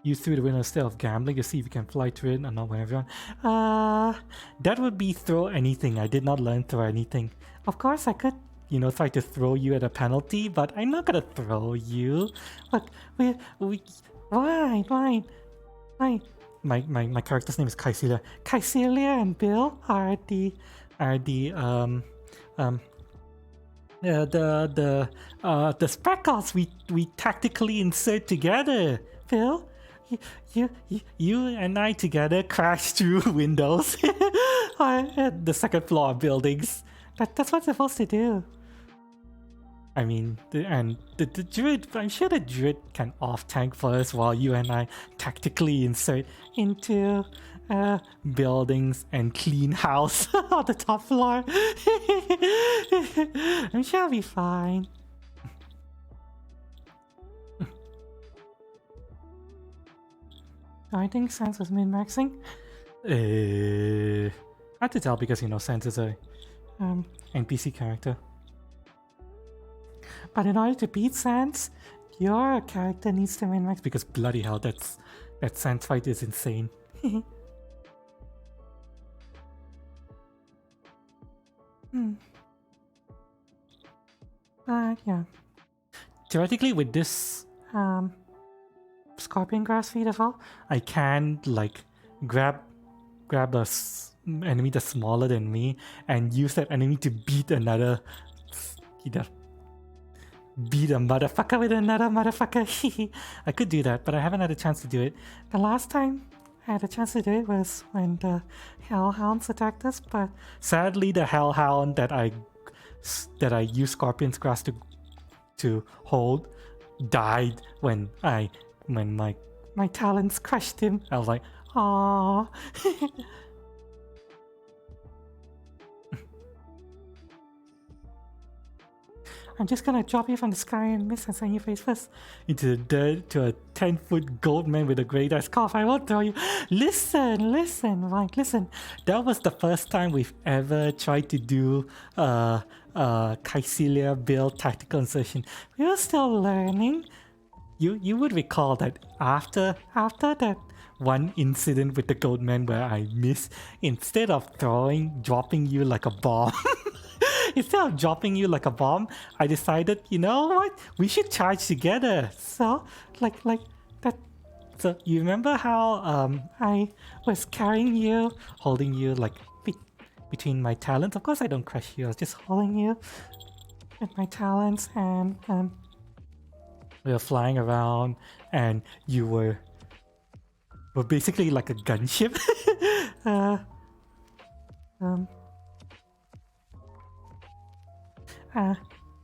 you through the window instead of gambling to see if you can fly through it or not, whatever. That would be throw anything. I did not learn throw anything. Of course, I could, you know, try to throw you at a penalty, but I'm not gonna throw you. Look, why? My character's name is Kaisilia. Kaisilia and Bill are the speckles we tactically insert together. Phil, you and I together crash through windows at the second floor of buildings. That's what we're supposed to do. I mean, the druid, I'm sure the druid can off-tank first while you and I tactically insert into buildings and clean house on the top floor. I'm sure I'll be fine. I think Sans was min-maxing. Hard to tell because, you know, Sans is a NPC character. But in order to beat Sans, your character needs to min-max because bloody hell, that Sans fight is insane. Yeah. Theoretically, with this scorpion grass feed as well, I can like grab a enemy that's smaller than me and use that enemy to beat another. Beat a motherfucker with another motherfucker. I could do that, but I haven't had a chance to do it. The last time I had a chance to do it was when the hellhounds attacked us, but sadly the hellhound that I used Scorpion's Grass to hold died when my talons crushed him. I was like, aww. I'm just gonna drop you from the sky and miss and send you face first into the dirt to a 10-foot gold man with a great ass cough. I won't throw you. Listen, Mike, listen. That was the first time we've ever tried to do Kaisilia build tactical insertion. We were still learning. You would recall that after that one incident with the gold man where I missed, instead of dropping you like a bomb. Instead of dropping you like a bomb, I decided, you know what? We should charge together. So, like that. So you remember how I was carrying you, holding you like between my talons? Of course, I don't crush you. I was just holding you with my talons, and we were flying around, and you were basically like a gunship.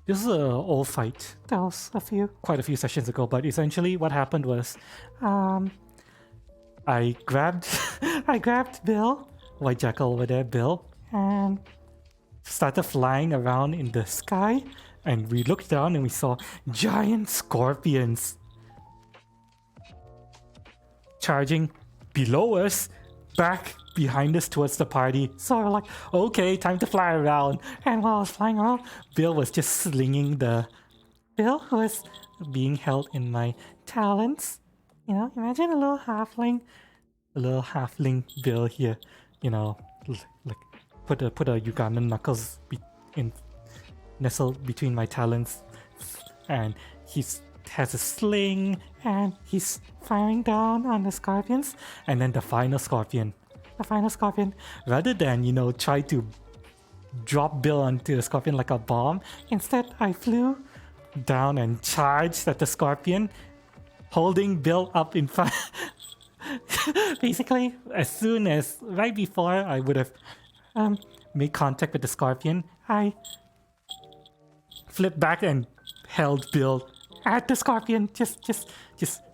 This is an old fight. That was quite a few sessions ago, but essentially what happened was I grabbed Bill, White Jackal over there, Bill, and started flying around in the sky, and we looked down and we saw giant scorpions charging below us, back behind us towards the party. So we're like, okay, time to fly around. And while I was flying around, Bill was just slinging Bill was being held in my talons. You know, imagine a little halfling Bill here. You know, like put a Ugandan knuckles nestled between my talons, and has a sling, and he's firing down on the scorpions. And then the final scorpion, rather than, you know, try to drop Bill onto the scorpion like a bomb, instead I flew down and charged at the scorpion, holding Bill up in front. Basically, right before I would have made contact with the scorpion, I flipped back and held Bill at the scorpion, just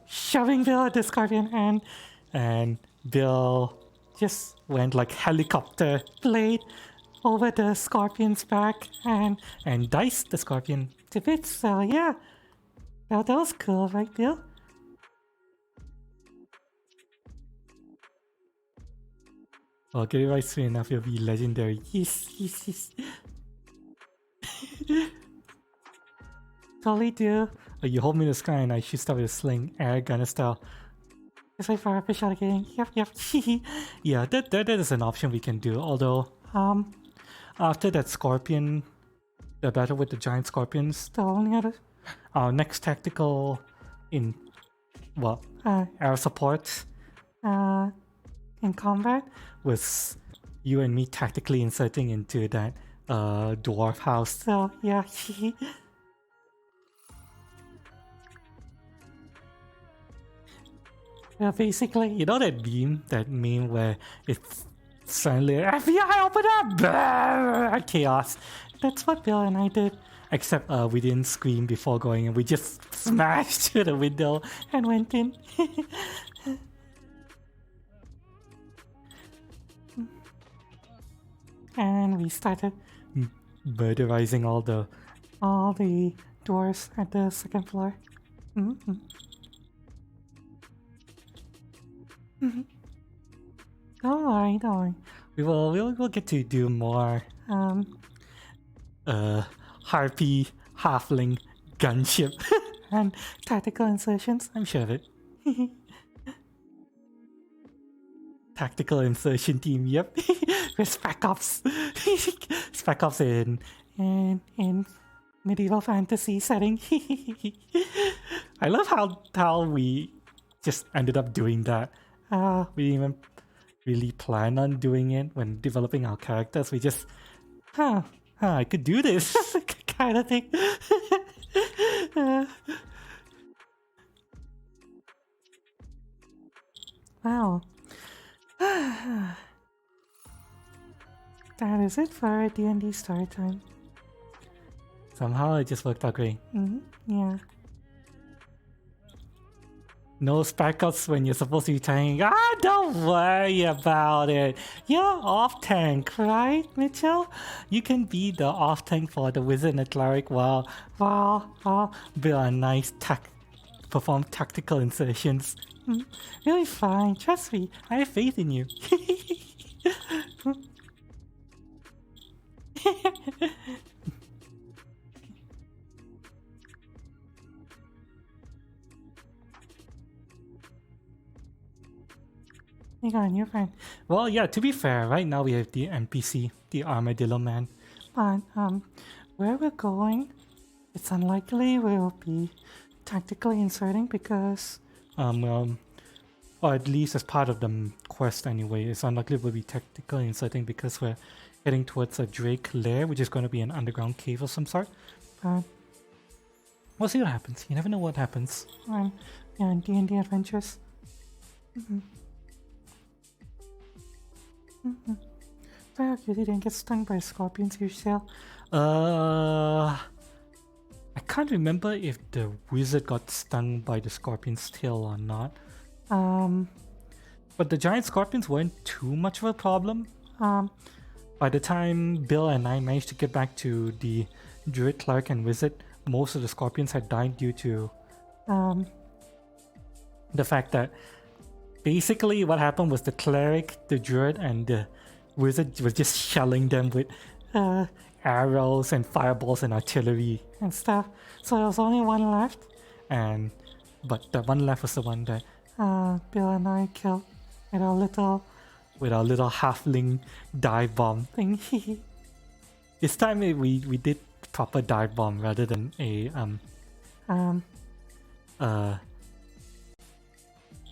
shoving Bill at the scorpion, and Bill just went like helicopter blade over the scorpion's back and diced the scorpion to bits. So yeah, that was cool, right, Bill? I'll get it right soon enough, it'll be legendary. Yes. Totally do. You hold me in the sky and I shoot stuff with a sling, air gunner style. Just wait for a fish out again. Yep. Yeah, that is an option we can do. Although, after that scorpion, the battle with the giant scorpions, the only other, our next tactical in, well, air support, in combat was you and me tactically inserting into that dwarf house. So yeah. Yeah, basically, you know that meme where it's suddenly FBI open up, chaos. That's what Bill and I did. Except we didn't scream before going in. We just smashed through the window and went in. And we started murderizing all the doors at the second floor. Don't worry. We'll get to do more harpy halfling gunship and tactical insertions. I'm sure of it. Tactical insertion team, yep. With Spec Ops. Spec Ops in medieval fantasy setting. I love how we just ended up doing that. We didn't even really plan on doing it when developing our characters. We just, I could do this kind of thing. Wow. That is it for DnD Story Time. Somehow it just worked out great. Yeah. No spec outs when you're supposed to be tanking. Don't worry about it. You're off tank, right, Mitchell? You can be the off tank for the wizard and the cleric while build a nice perform tactical insertions. Really fine. Trust me. I have faith in you. Hang on, you're fine. Well, yeah, to be fair, right now we have the NPC, the Armadillo Man. But, where we're going, it's unlikely we'll be tactically inserting because, or at least as part of the quest anyway, it's unlikely we'll be tactically inserting because we're heading towards a Drake lair, which is going to be an underground cave of some sort. But we'll see what happens. You never know what happens. Yeah, in D&D adventures. So you didn't get stung by scorpions yourself. I can't remember if the wizard got stung by the scorpion's tail or not. But the giant scorpions weren't too much of a problem. By the time Bill and I managed to get back to the druid, cleric, and wizard, most of the scorpions had died due to the fact that basically what happened was the cleric, the druid, and the wizard was just shelling them with arrows and fireballs and artillery and stuff. So there was only one left, but the one left was the one that Bill and I killed with our little halfling dive bomb thing. This time we did proper dive bomb rather than a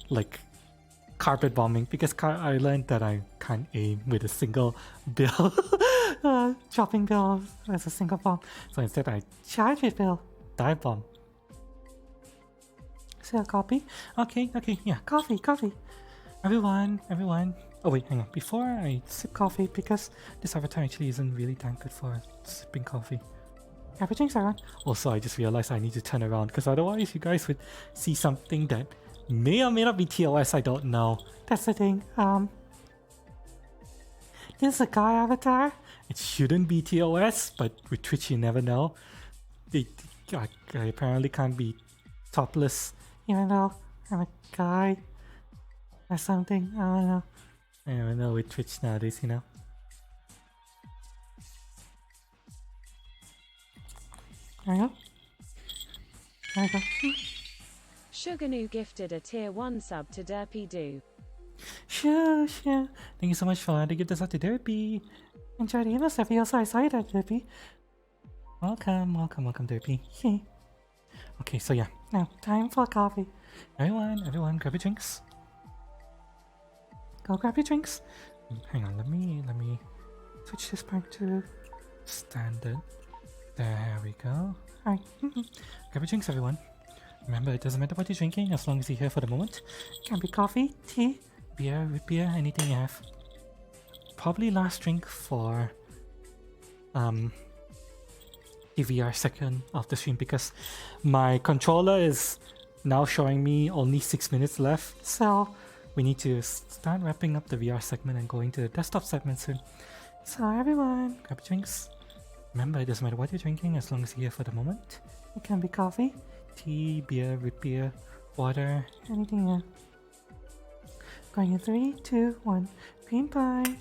like carpet bombing, because I learned that I can't aim with a single bill, chopping bill as a single bomb. So instead I charge with bill, dive bomb. So a copy? Okay, yeah, coffee. Everyone. Oh wait, hang on. Before I sip coffee, because this avatar actually isn't really that good for sipping coffee. Grab your drinks, everyone. Also, I just realized I need to turn around because otherwise you guys would see something that may or may not be TOS, I don't know. That's the thing. This is a guy avatar. It shouldn't be TOS, but with Twitch you never know. I apparently can't be topless, even though I'm a guy or something. I don't know. I don't know with Twitch nowadays, you know. There we go. There we go. Sugarnu gifted a tier 1 sub to Derpy Doo. Sure. Thank you so much for to give this out to Derpy. Enjoy the emails, Derpy. Also, I saw you there, Derpy. Welcome, Derpy. Okay, so yeah, now time for coffee. Everyone, grab your drinks. Go grab your drinks. Hang on, let me switch this back to standard. There we go. Alright, grab your drinks, everyone. Remember, it doesn't matter what you're drinking as long as you're here for the moment. Can be coffee, tea, beer, root beer, anything you have. Probably last drink for the VR second of the stream because my controller is now showing me only 6 minutes left. So we need to start wrapping up the VR segment and going to the desktop segment soon. So everyone, grab your drinks. Remember, it doesn't matter what you're drinking as long as you're here for the moment. It can be coffee, tea, beer, root beer, water, anything you Going in 3, 2, 1. Green pie.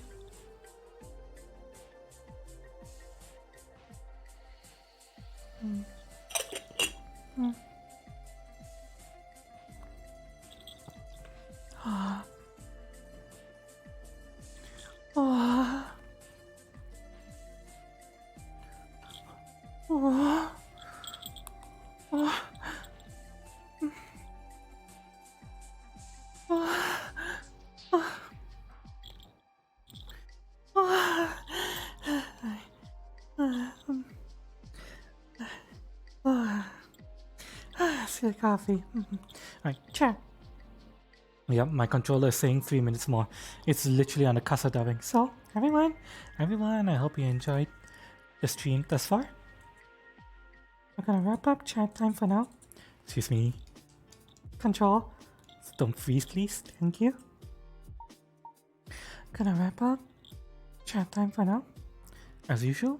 See the coffee. Alright, chat. Yep, my controller is saying 3 minutes more. It's literally on the cusp of dubbing. So, everyone, I hope you enjoyed the stream thus far. We're gonna wrap up chat time for now. Excuse me. Control. Don't freeze, please. Thank you. Gonna wrap up chat time for now. As usual,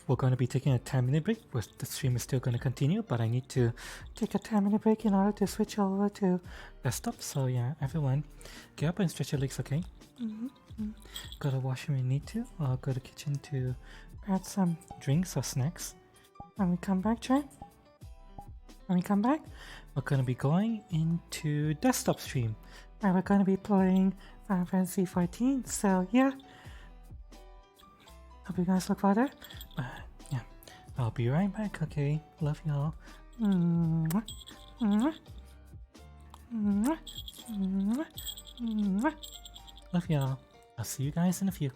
we're going to be taking a 10-minute break. The stream is still going to continue, but I need to take a 10-minute break in order to switch over to desktop. So yeah, everyone, get up and stretch your legs, okay? Go to the washroom if you need to, or go to the kitchen to grab some drinks or snacks. When we come back, chat, we're going to be going into desktop stream, and we're going to be playing Final Fantasy 14. So yeah, hope you guys look forward to it. Yeah, I'll be right back, okay? Love y'all. Love y'all. I'll see you guys in a few.